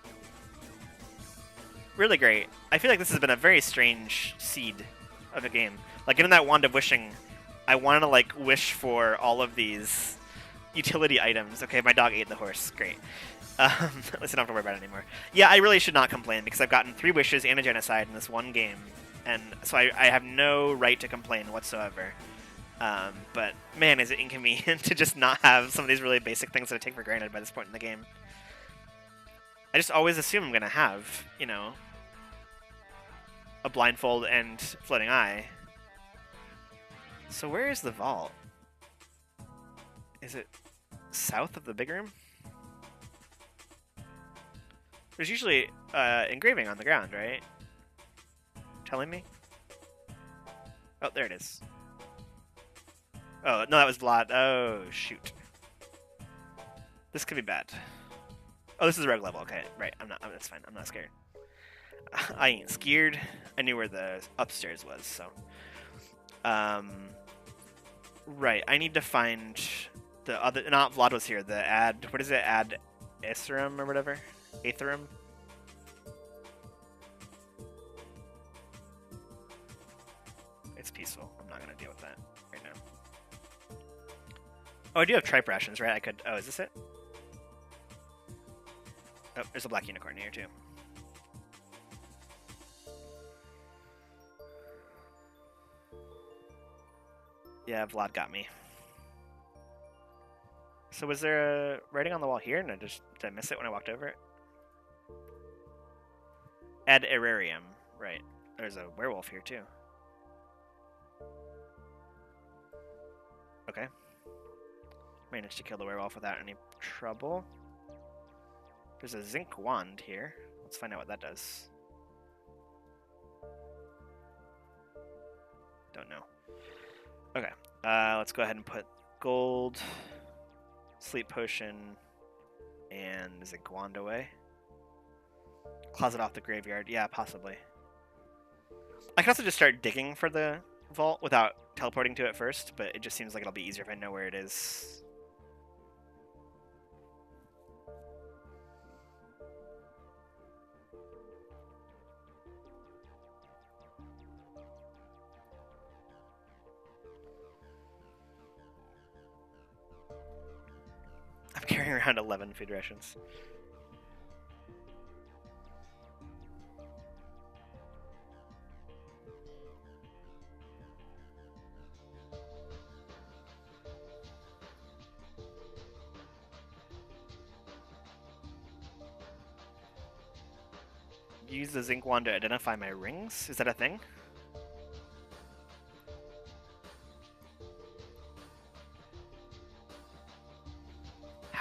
really great. I feel like this has been a very strange seed of a game. Like getting that wand of wishing, I want to like wish for all of these utility items. Okay, my dog ate the horse. Great. At least I don't have to worry about it anymore. Yeah, I really should not complain because I've gotten 3 wishes and a genocide in this one game. And so I have no right to complain whatsoever. But man, is it inconvenient to just not have some of these really basic things that I take for granted by this point in the game. I just always assume I'm going to have, a blindfold and floating eye. So where is the vault? Is it south of the big room? There's usually engraving on the ground, right? Telling me? Oh, there it is. Oh, no, that was Vlad. Oh, shoot. This could be bad. Oh, this is a rogue level. Okay, right. That's fine. I'm not scared. I ain't scared. I knew where the upstairs was, so. Right. I need to find the other. Not Vlad was here. The ad. What is it? Ad Aetherum or whatever? Aetherum? It's peaceful. I'm not going to deal with that right now. Oh, I do have tripe rations, right? I could. Oh, is this it? Oh, there's a black unicorn here, too. Yeah, Vlad got me. So was there a writing on the wall here? And did I miss it when I walked over it? Ad Aerarium. Right. There's a werewolf here, too. Okay. Managed to kill the werewolf without any trouble. There's a zinc wand here. Let's find out what that does. Don't know. Okay. Let's go ahead and put gold, sleep potion, and zinc wand away. Closet off the graveyard. Yeah, possibly. I can also just start digging for the vault without teleporting to it first, but it just seems like it'll be easier if I know where it is. I'm carrying around 11 food rations. Use the zinc wand to identify my rings? Is that a thing?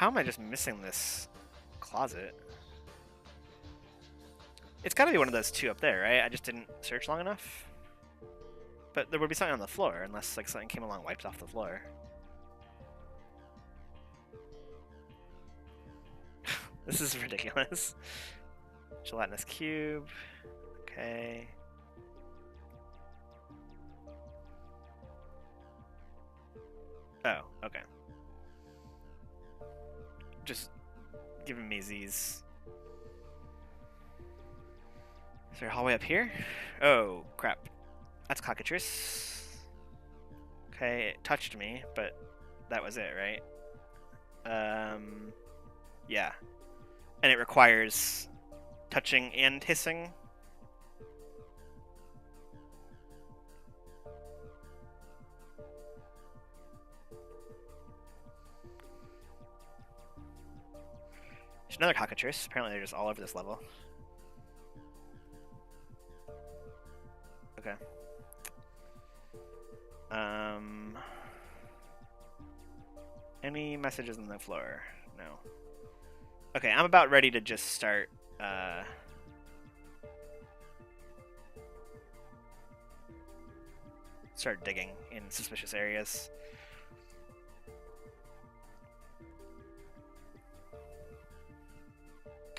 How am I just missing this closet? It's got to be one of those two up there, right? I just didn't search long enough. But there would be something on the floor, unless like something came along and wiped off the floor. This is ridiculous. Gelatinous cube. Okay. Oh, okay. Just giving me these. Is there a hallway up here? Oh, crap. That's cockatrice. Okay, it touched me, but that was it, right? Yeah. And it requires touching and hissing. There's another cockatrice. Apparently they're just all over this level. Okay. Any messages on the floor? No. Okay, I'm about ready to just start, start digging in suspicious areas.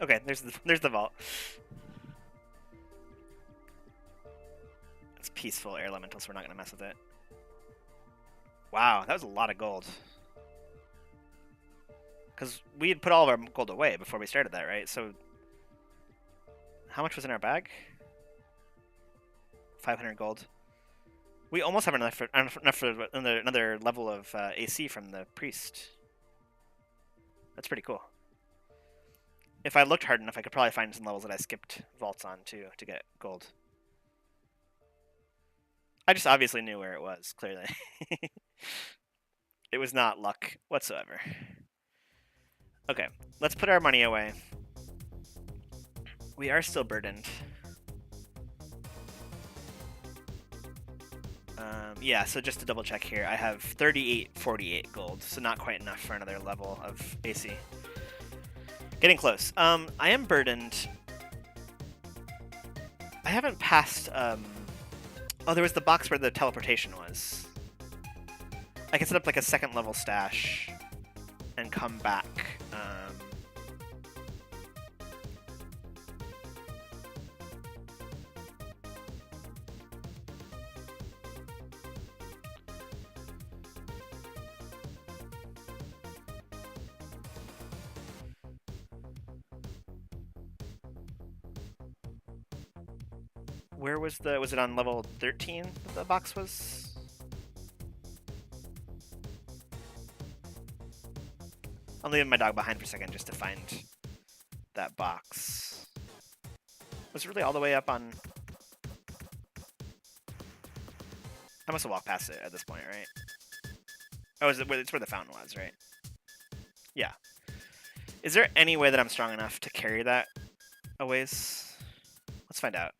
Okay, there's the vault. It's peaceful air elemental, so we're not gonna mess with it. Wow, that was a lot of gold. Because we had put all of our gold away before we started that, right? So, how much was in our bag? 500 gold. We almost have enough for another level of AC from the priest. That's pretty cool. If I looked hard enough, I could probably find some levels that I skipped vaults on too to get gold. I just obviously knew where it was, clearly. It was not luck whatsoever. Okay, let's put our money away. We are still burdened. Yeah, so just to double check here, I have 3848 gold, so not quite enough for another level of AC. Getting close. I am burdened. I haven't passed, oh, there was the box where the teleportation was. I can set up like a second level stash and come back. Where was it on level 13 that the box was? I'm leaving my dog behind for a second just to find that box. Was it really all the way up on... I must have walked past it at this point, right? Oh, it's where the fountain was, right? Yeah. Is there any way that I'm strong enough to carry that a ways? Let's find out.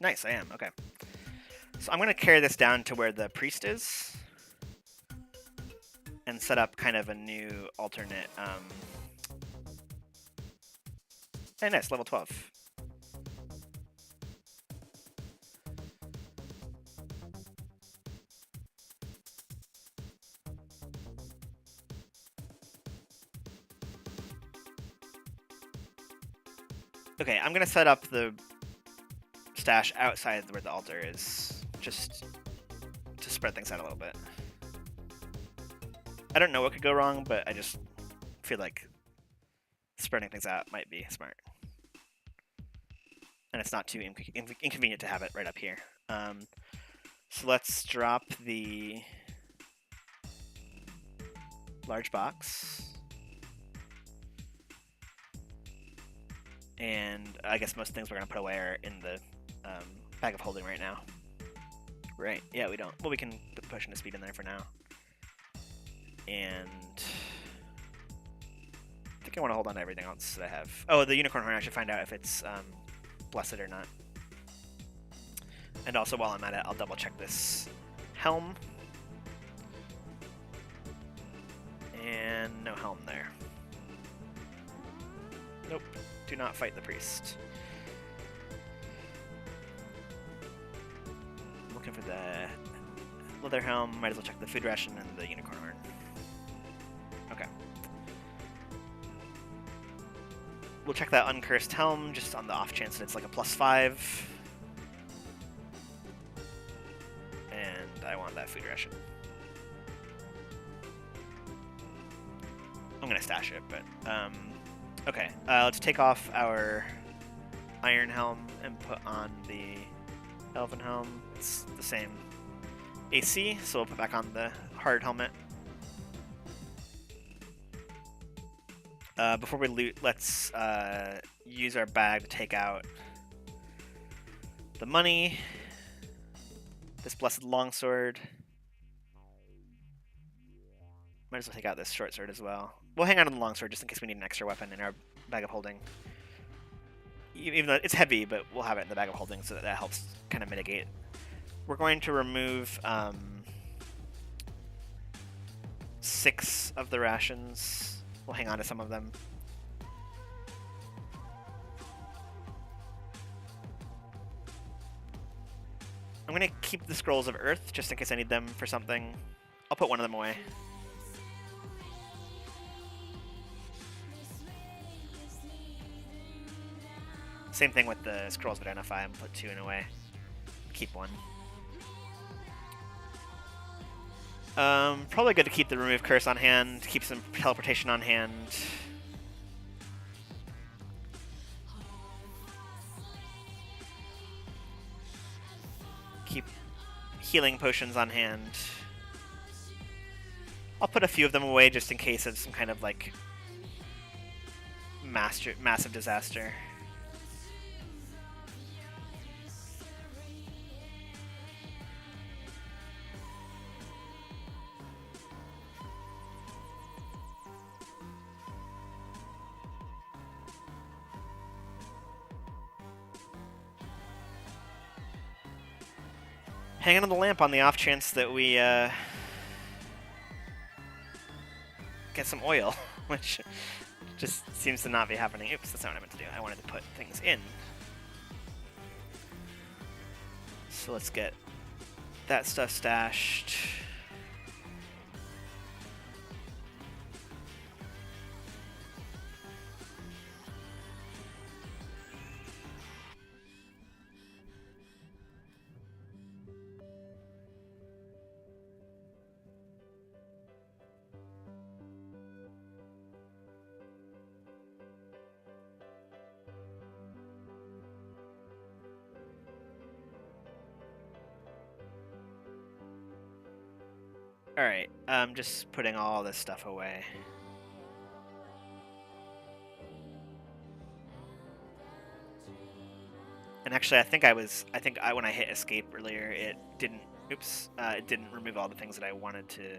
Nice, I am. Okay. So I'm going to carry this down to where the priest is and set up kind of a new alternate... Hey, nice, level 12. Okay, I'm going to set up the stash outside where the altar is, just to spread things out a little bit. I don't know what could go wrong, but I just feel like spreading things out might be smart. And it's not too inconvenient to have it right up here. So let's drop the large box. And I guess most things we're going to put away are in the bag of holding right now. Right, yeah, we don't. Well, we can put the potion of speed in there for now. And I think I want to hold on to everything else that I have. Oh, the unicorn horn, I should find out if it's blessed or not. And also, while I'm at it, I'll double check this helm. And no helm there. Nope. Do not fight the priest. I'm looking for the leather helm. Might as well check the food ration and the unicorn horn. Okay. We'll check that uncursed helm just on the off chance that it's like a +5. And I want that food ration. I'm gonna stash it, but okay. Let's take off our iron helm and put on the elven helm. It's the same AC, so we'll put back on the hard helmet. Before we loot, let's use our bag to take out the money, this blessed longsword. Might as well take out this short sword as well. We'll hang on to the longsword just in case we need an extra weapon in our bag of holding. Even though it's heavy, but we'll have it in the bag of holding so that helps kind of mitigate. We're going to remove 6 of the rations. We'll hang on to some of them. I'm going to keep the Scrolls of Earth just in case I need them for something. I'll put one of them away. Same thing with the Scrolls of Identify. I'm put 2 in away. Keep 1. Probably good to keep the Remove Curse on hand, keep some teleportation on hand. Keep healing potions on hand. I'll put a few of them away just in case of some kind of like massive disaster. Hanging on the lamp on the off chance that we get some oil, which just seems to not be happening. Oops, that's not what I meant to do. I wanted to put things in. So let's get that stuff stashed. Alright, I'm just putting all this stuff away. And actually, I think when I hit escape earlier, it didn't remove all the things that I wanted to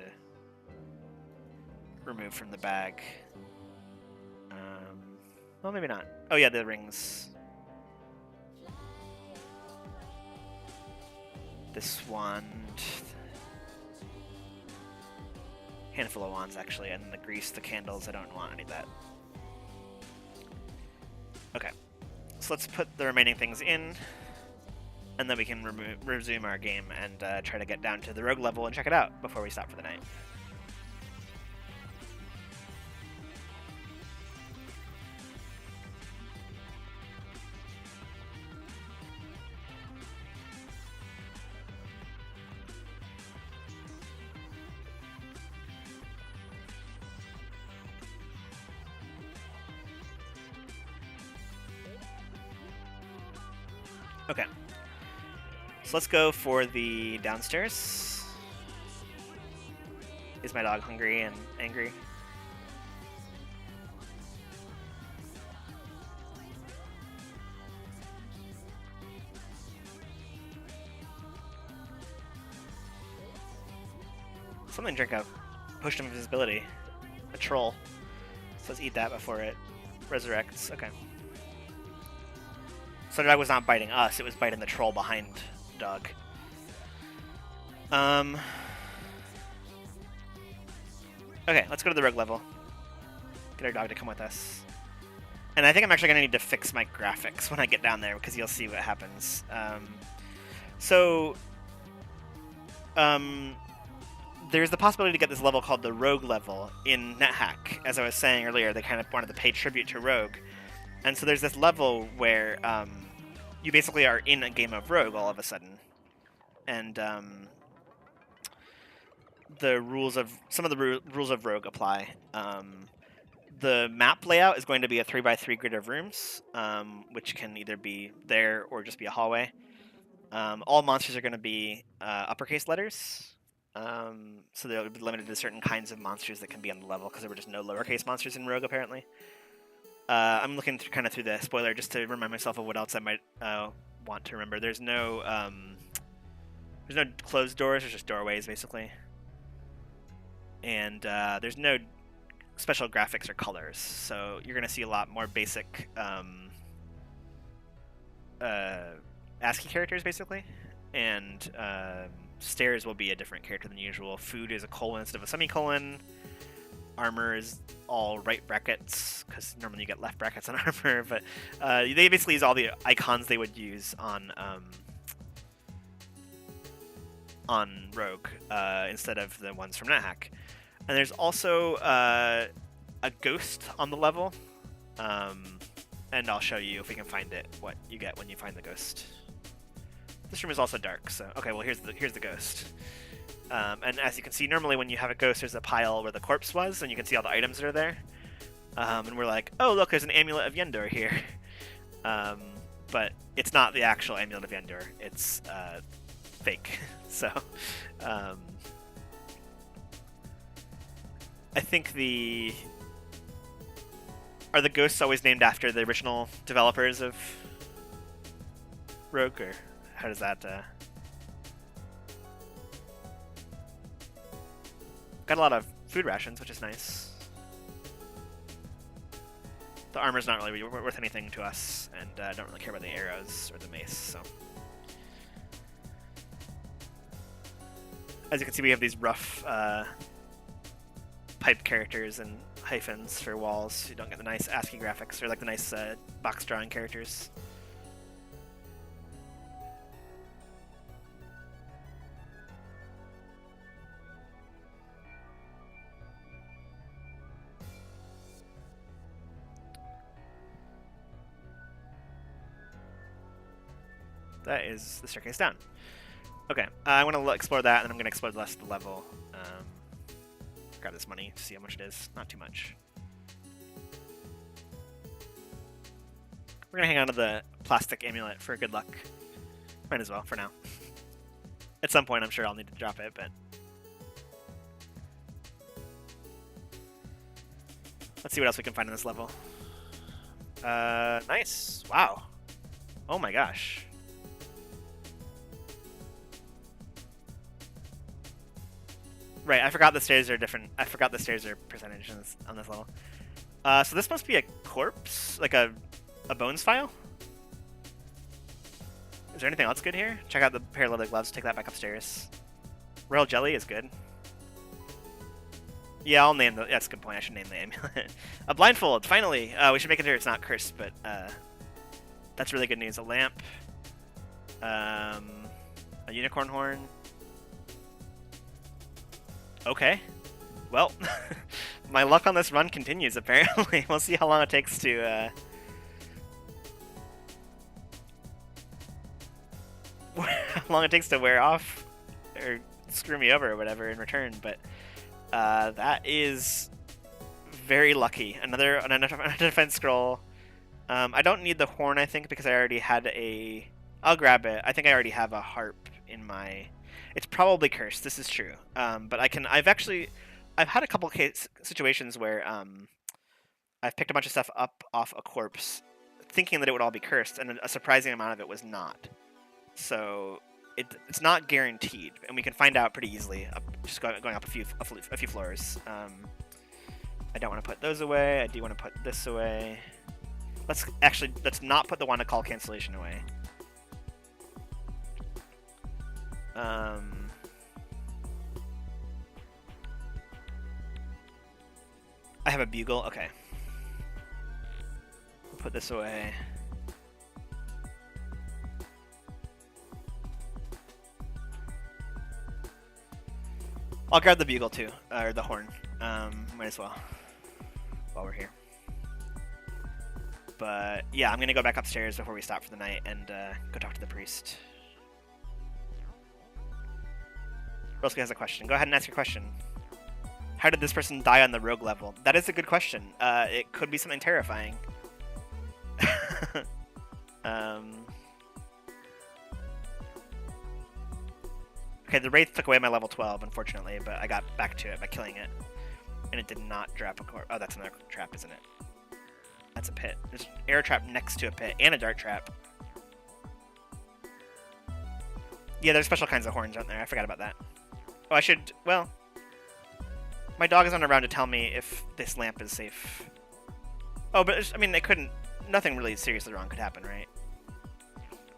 remove from the bag. Well, maybe not. Oh yeah, the rings. This wand. Handful of wands, actually, and the grease, the candles. I don't want any of that. Okay, so let's put the remaining things in, and then we can resume our game and try to get down to the rogue level and check it out before we stop for the night. Okay, so let's go for the downstairs. Is my dog hungry and angry? Something drink a potion of invisibility. A troll. So let's eat that before it resurrects. Okay. So the dog was not biting us, it was biting the troll behind dog. Okay, let's go to the rogue level. Get our dog to come with us. And I think I'm actually going to need to fix my graphics when I get down there, because you'll see what happens. There's the possibility to get this level called the Rogue level in Nethack. As I was saying earlier, they kind of wanted to pay tribute to Rogue. And so there's this level where you basically are in a game of Rogue all of a sudden. And some of the rules of Rogue apply. The map layout is going to be a 3x3 grid of rooms, which can either be there or just be a hallway. All monsters are going to be uppercase letters, so they'll be limited to certain kinds of monsters that can be on the level, because there were just no lowercase monsters in Rogue, apparently. I'm looking kind of through the spoiler just to remind myself of what else I might want to remember. There's no closed doors, there's just doorways, basically. And there's no special graphics or colors, so you're going to see a lot more basic ASCII characters, basically, and stairs will be a different character than usual. Food is a colon instead of a semicolon. Armor is all right brackets, because normally you get left brackets on armor, but they basically use all the icons they would use on Rogue instead of the ones from Nethack. And there's also a ghost on the level, and I'll show you, if we can find it, what you get when you find the ghost. This room is also dark, so okay. Well, here's the ghost. And as you can see, normally when you have a ghost, there's a pile where the corpse was, and you can see all the items that are there. And we're like, oh look, there's an Amulet of Yendor here. But it's not the actual Amulet of Yendor. It's fake. So. I think are the ghosts always named after the original developers of Rogue, or how does that? Got a lot of food rations, which is nice. The armor's not really worth anything to us, and I don't really care about the arrows or the mace. So, as you can see, we have these rough pipe characters and hyphens for walls. You don't get the nice ASCII graphics, or like the nice box drawing characters. That is the staircase down. Okay, I want to explore that, and then I'm going to explore the rest of the level. Grab this money to see how much it is. Not too much. We're going to hang on to the plastic amulet for good luck. Might as well, for now. At some point, I'm sure I'll need to drop it, but... Let's see what else we can find in this level. Nice. Wow. Oh my gosh. Right, I forgot the stairs are different. I forgot the stairs are percentage on this level. So this must be a corpse? Like a bones file? Is there anything else good here? Check out the pair of leather gloves. Take that back upstairs. Royal jelly is good. Yeah, I'll name the... That's a good point. I should name the amulet. A blindfold, finally! We should make it sure it's not cursed, but that's really good news. A lamp. A unicorn horn. Okay. Well, my luck on this run continues, apparently. We'll see how long it takes to... how long it takes to wear off, or screw me over or whatever in return, but that is very lucky. Another defense scroll. I don't need the horn, I think, because I already had a... I'll grab it. I think I already have a harp in my... It's probably cursed. This is true. But I've had a couple situations where I've picked a bunch of stuff up off a corpse, thinking that it would all be cursed, and a surprising amount of it was not. So it's not guaranteed, and we can find out pretty easily just going up a few floors. I don't want to put those away. I do want to put this away. Let's not put the wand of call cancellation away. I have a bugle. Okay. Put this away. I'll grab the bugle too, or the horn. Might as well while we're here. But yeah, I'm gonna go back upstairs before we stop for the night and go talk to the priest. Roski has a question. Go ahead and ask your question. How did this person die on the rogue level? That is a good question. It could be something terrifying. Okay, the Wraith took away my level 12, unfortunately, but I got back to it by killing it. And it did not drop a corpse. Oh, that's another trap, isn't it? That's a pit. There's an air trap next to a pit, and a dart trap. Yeah, there's special kinds of horns, aren't there? I forgot about that. Oh, I should... Well... My dog isn't around to tell me if this lamp is safe. Oh, but, I mean, they couldn't... Nothing really seriously wrong could happen, right?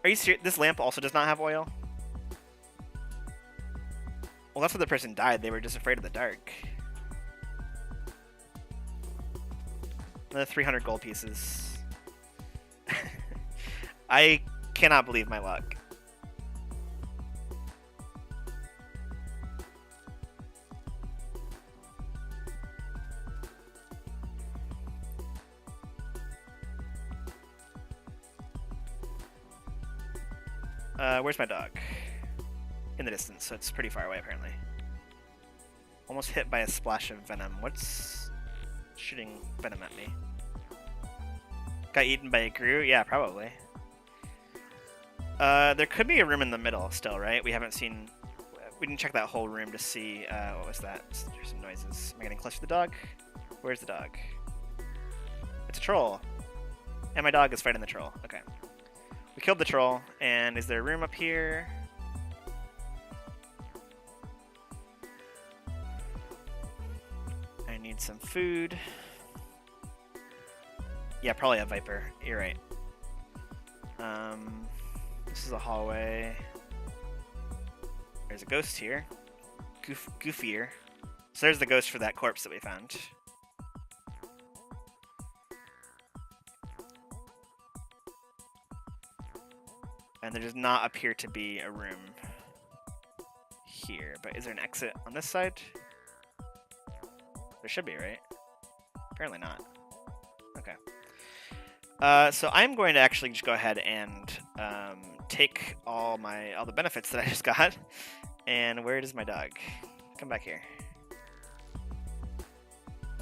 Are you serious? This lamp also does not have oil? Well, that's why the person died. They were just afraid of the dark. Another 300 gold pieces. I cannot believe my luck. Where's my dog? In the distance, so it's pretty far away, apparently. Almost hit by a splash of venom. What's shooting venom at me? Got eaten by a Gru? Yeah, probably. There could be a room in the middle still, right? We haven't seen... We didn't check that whole room to see... what was that? There's some noises. Am I getting close to the dog? Where's the dog? It's a troll. And my dog is fighting the troll. Okay. We killed the troll, and is there a room up here? I need some food. Yeah, probably a viper. You're right. This is a hallway. There's a ghost here. Goofier. So there's the ghost for that corpse that we found. And there does not appear to be a room here. But is there an exit on this side? There should be, right? Apparently not. Okay. So I'm going to actually just go ahead and take all the benefits that I just got. And where is my dog? Come back here.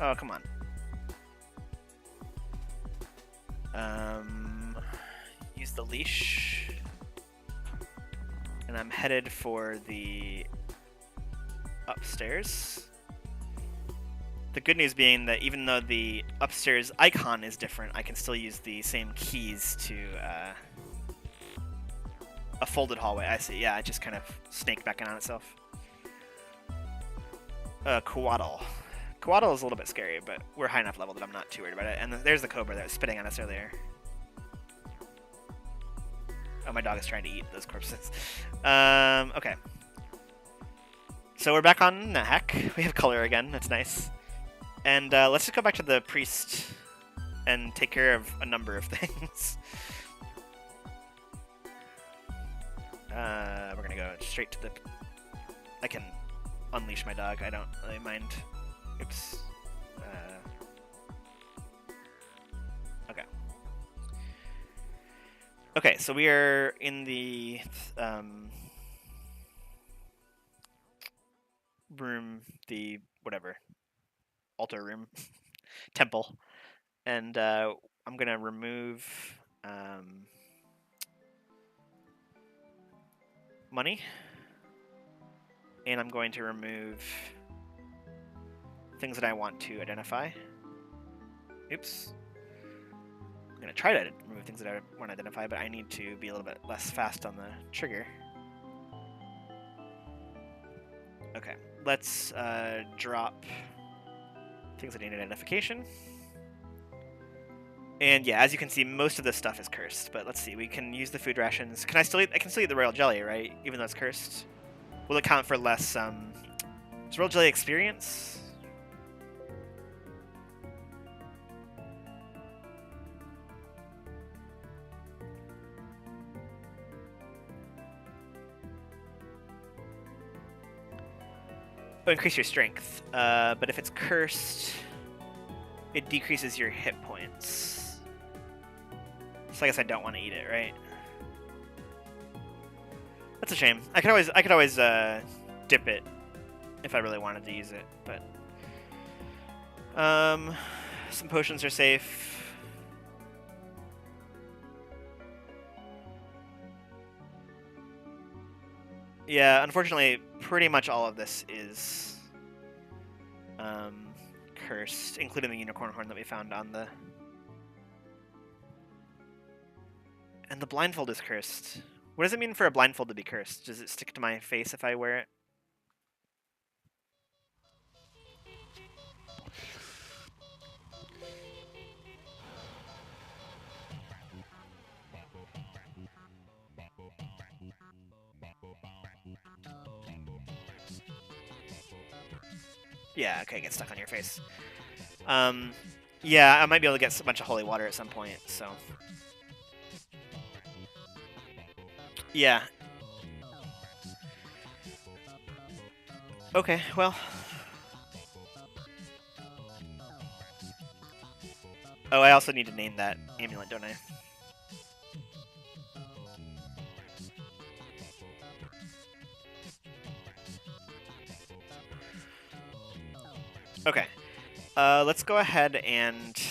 Oh, come on. Use the leash. And I'm headed for the upstairs. The good news being that even though the upstairs icon is different, I can still use the same keys to a folded hallway. I see. Yeah, it just kind of snaked back in on itself. Coatl. Coatl is a little bit scary, but we're high enough level that I'm not too worried about it. And there's the cobra that was spitting on us earlier. Oh, my dog is trying to eat those corpses. Okay. So we're back on Nethack. We have color again. That's nice. And let's just go back to the priest and take care of a number of things. We're going to go straight to the... I can unleash my dog. I don't really mind. Oops. Okay. Okay, so we are in the room, the whatever, altar room, temple, and I'm gonna remove money, and I'm going to remove things that I want to identify. Oops. I'm going to try to remove things that I want to identify, but I need to be a little bit less fast on the trigger. Okay, let's drop things that need identification. And yeah, as you can see, most of this stuff is cursed, but let's see, we can use the food rations. Can I still eat? I can still eat the royal jelly, right? Even though it's cursed? Will it count for less, is roll jelly experience? Oh, increase your strength. But if it's cursed, it decreases your hit points. So I guess I don't want to eat it, right? That's a shame. I could always dip it if I really wanted to use it, but some potions are safe. Yeah, unfortunately, pretty much all of this is cursed, including the unicorn horn that we found on the... And the blindfold is cursed. What does it mean for a blindfold to be cursed? Does it stick to my face if I wear it? Yeah, okay, get stuck on your face. Yeah, I might be able to get a bunch of holy water at some point, so... Yeah. Okay, well... Oh, I also need to name that amulet, don't I? Okay. Let's go ahead and...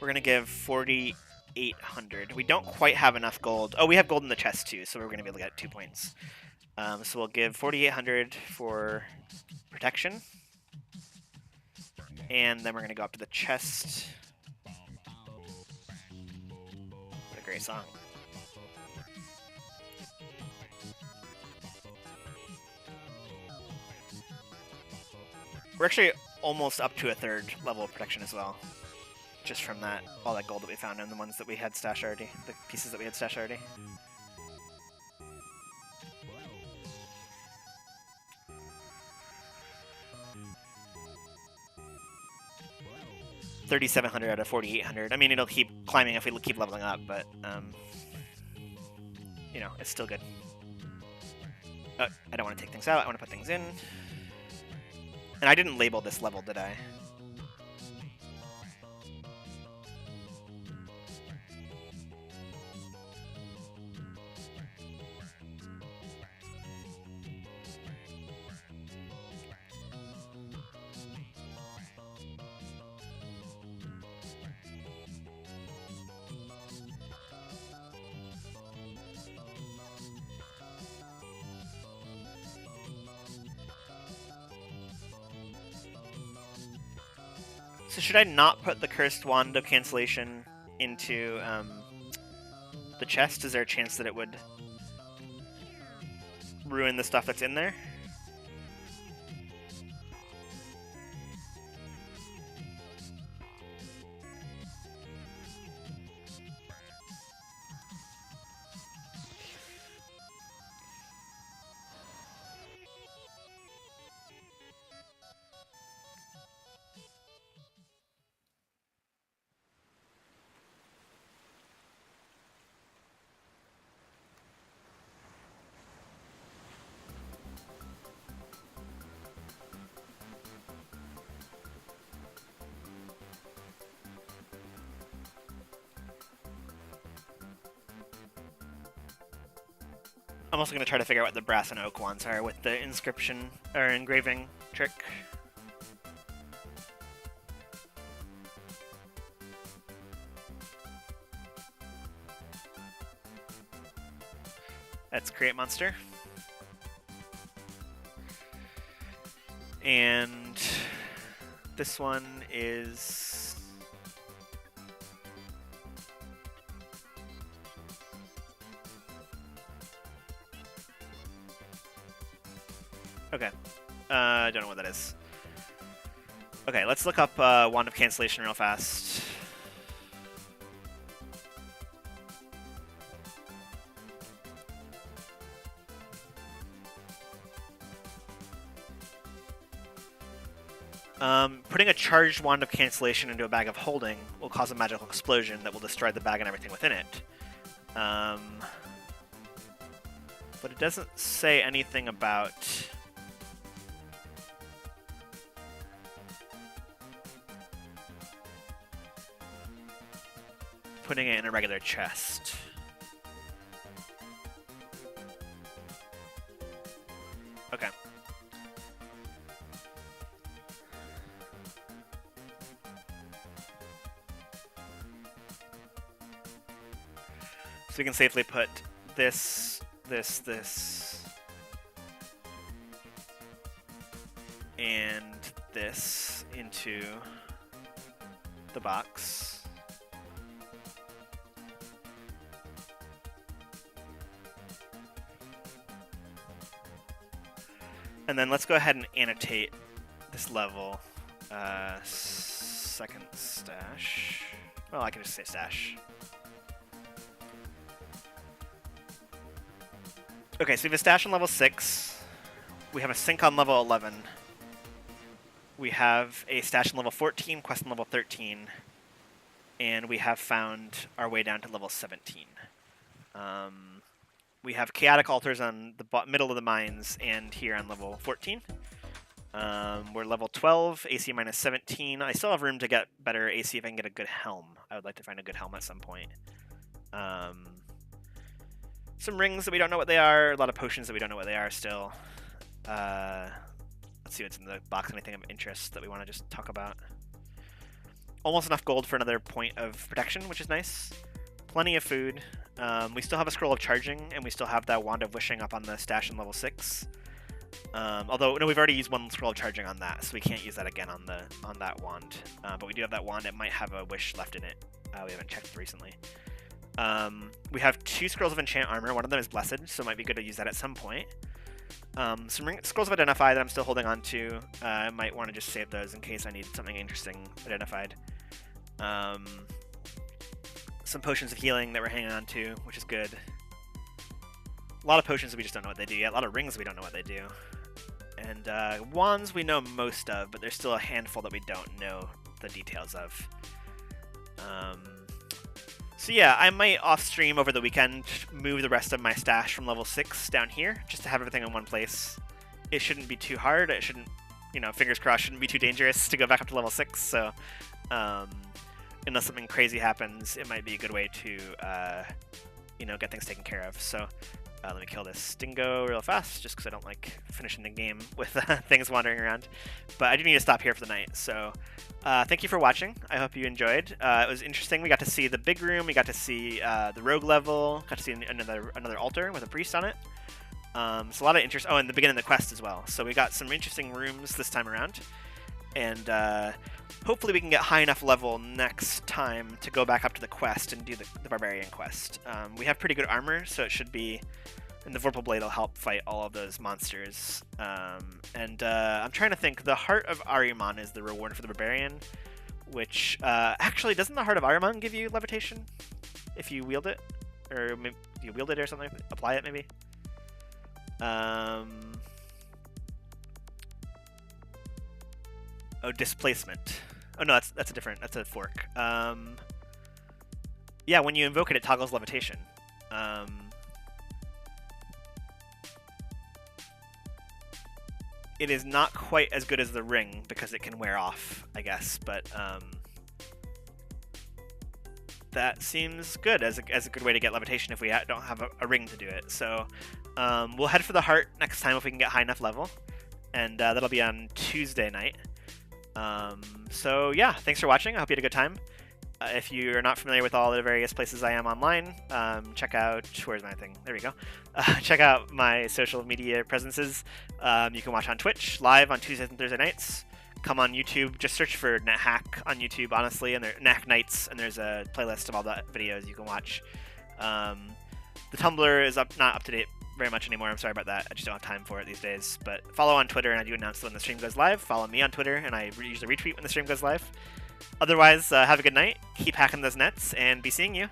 We're gonna give 4,800. We don't quite have enough gold. Oh, we have gold in the chest too, so we're gonna be able to get 2 points. So we'll give 4,800 for protection. And then we're gonna go up to the chest. What a great song. We're actually almost up to a 3rd level of protection as well. Just from that, all that gold that we found and the ones that we had stashed already. The pieces that we had stashed already. $3,700 out of 4,800. I mean, it'll keep climbing if we keep leveling up, but, you know, it's still good. I don't want to take things out. I want to put things in. And I didn't label this level, did I? So should I not put the Cursed Wand of Cancellation into the chest? Is there a chance that it would ruin the stuff that's in there? I'm also going to try to figure out what the brass and oak ones are with the inscription or engraving trick. That's create monster. And this one is... Okay. I don't know what that is. Okay, let's look up Wand of Cancellation real fast. Putting a charged wand of cancellation into a bag of holding will cause a magical explosion that will destroy the bag and everything within it. But it doesn't say anything about putting it in a regular chest. Okay. So we can safely put this, and this into the box. And then let's go ahead and annotate this level. Second stash. Well, I can just say stash. Okay, so we have a stash on level 6. We have a sync on level 11. We have a stash on level 14, quest on level 13. And we have found our way down to level 17. We have chaotic altars on the middle of the mines and here on level 14. We're level 12, AC minus 17. I still have room to get better AC if I can get a good helm. I would like to find a good helm at some point. Some rings that we don't know what they are, a lot of potions that we don't know what they are still. Let's see what's in the box, anything of interest that we want to just talk about. Almost enough gold for another point of protection, which is nice. Plenty of food. We still have a scroll of charging, and we still have that wand of wishing up on the stash in level 6. Although, no, we've already used one scroll of charging on that, so we can't use that again on that wand. But we do have that wand. It might have a wish left in it. We haven't checked recently. We have 2 scrolls of enchant armor. One of them is blessed, so it might be good to use that at some point. Some scrolls of identify that I'm still holding on to. I might want to just save those in case I need something interesting identified. Some potions of healing that we're hanging on to, which is good. A lot of potions that we just don't know what they do yet. A lot of rings we don't know what they do. And wands we know most of, but there's still a handful that we don't know the details of. So yeah, I might off-stream over the weekend move the rest of my stash from level 6 down here, just to have everything in one place. It shouldn't be too hard. It shouldn't, you know, fingers crossed, shouldn't be too dangerous to go back up to level 6. So unless something crazy happens, it might be a good way to, you know, get things taken care of. So let me kill this Stingo real fast, just because I don't like finishing the game with things wandering around. But I do need to stop here for the night. So thank you for watching. I hope you enjoyed. It was interesting. We got to see the big room. We got to see the rogue level. Got to see another altar with a priest on it. So a lot of interest. Oh, and the beginning of the quest as well. So we got some interesting rooms this time around. And hopefully we can get high enough level next time to go back up to the quest and do the barbarian quest. We have pretty good armor, so it should be... And the Vorpal Blade will help fight all of those monsters. I'm trying to think. The Heart of Ahriman is the reward for the barbarian, which... actually, doesn't the Heart of Ahriman give you levitation? If you wield it? Or maybe you wield it or something? Apply it, maybe? Oh, displacement. Oh no, that's a different. That's a fork. Yeah, when you invoke it, it toggles levitation. It is not quite as good as the ring because it can wear off, I guess. But that seems good as a good way to get levitation if we don't have a ring to do it. So we'll head for the heart next time if we can get high enough level, and that'll be on Tuesday night. So yeah, thanks for watching. I hope you had a good time. If you're not familiar with all the various places I am online, check out, where's my thing? There we go. Check out my social media presences. You can watch on Twitch, live on Tuesdays and Thursday nights. Come on YouTube, just search for Nethack on YouTube, honestly, and Nethack Nights, and there's a playlist of all the videos you can watch. The Tumblr is not up to date very much anymore. I'm sorry about that. I just don't have time for it these days. But follow on Twitter, and I do announce when the stream goes live. Follow me on Twitter, and I usually retweet when the stream goes live. Otherwise, have a good night. Keep hacking those nets, and be seeing you.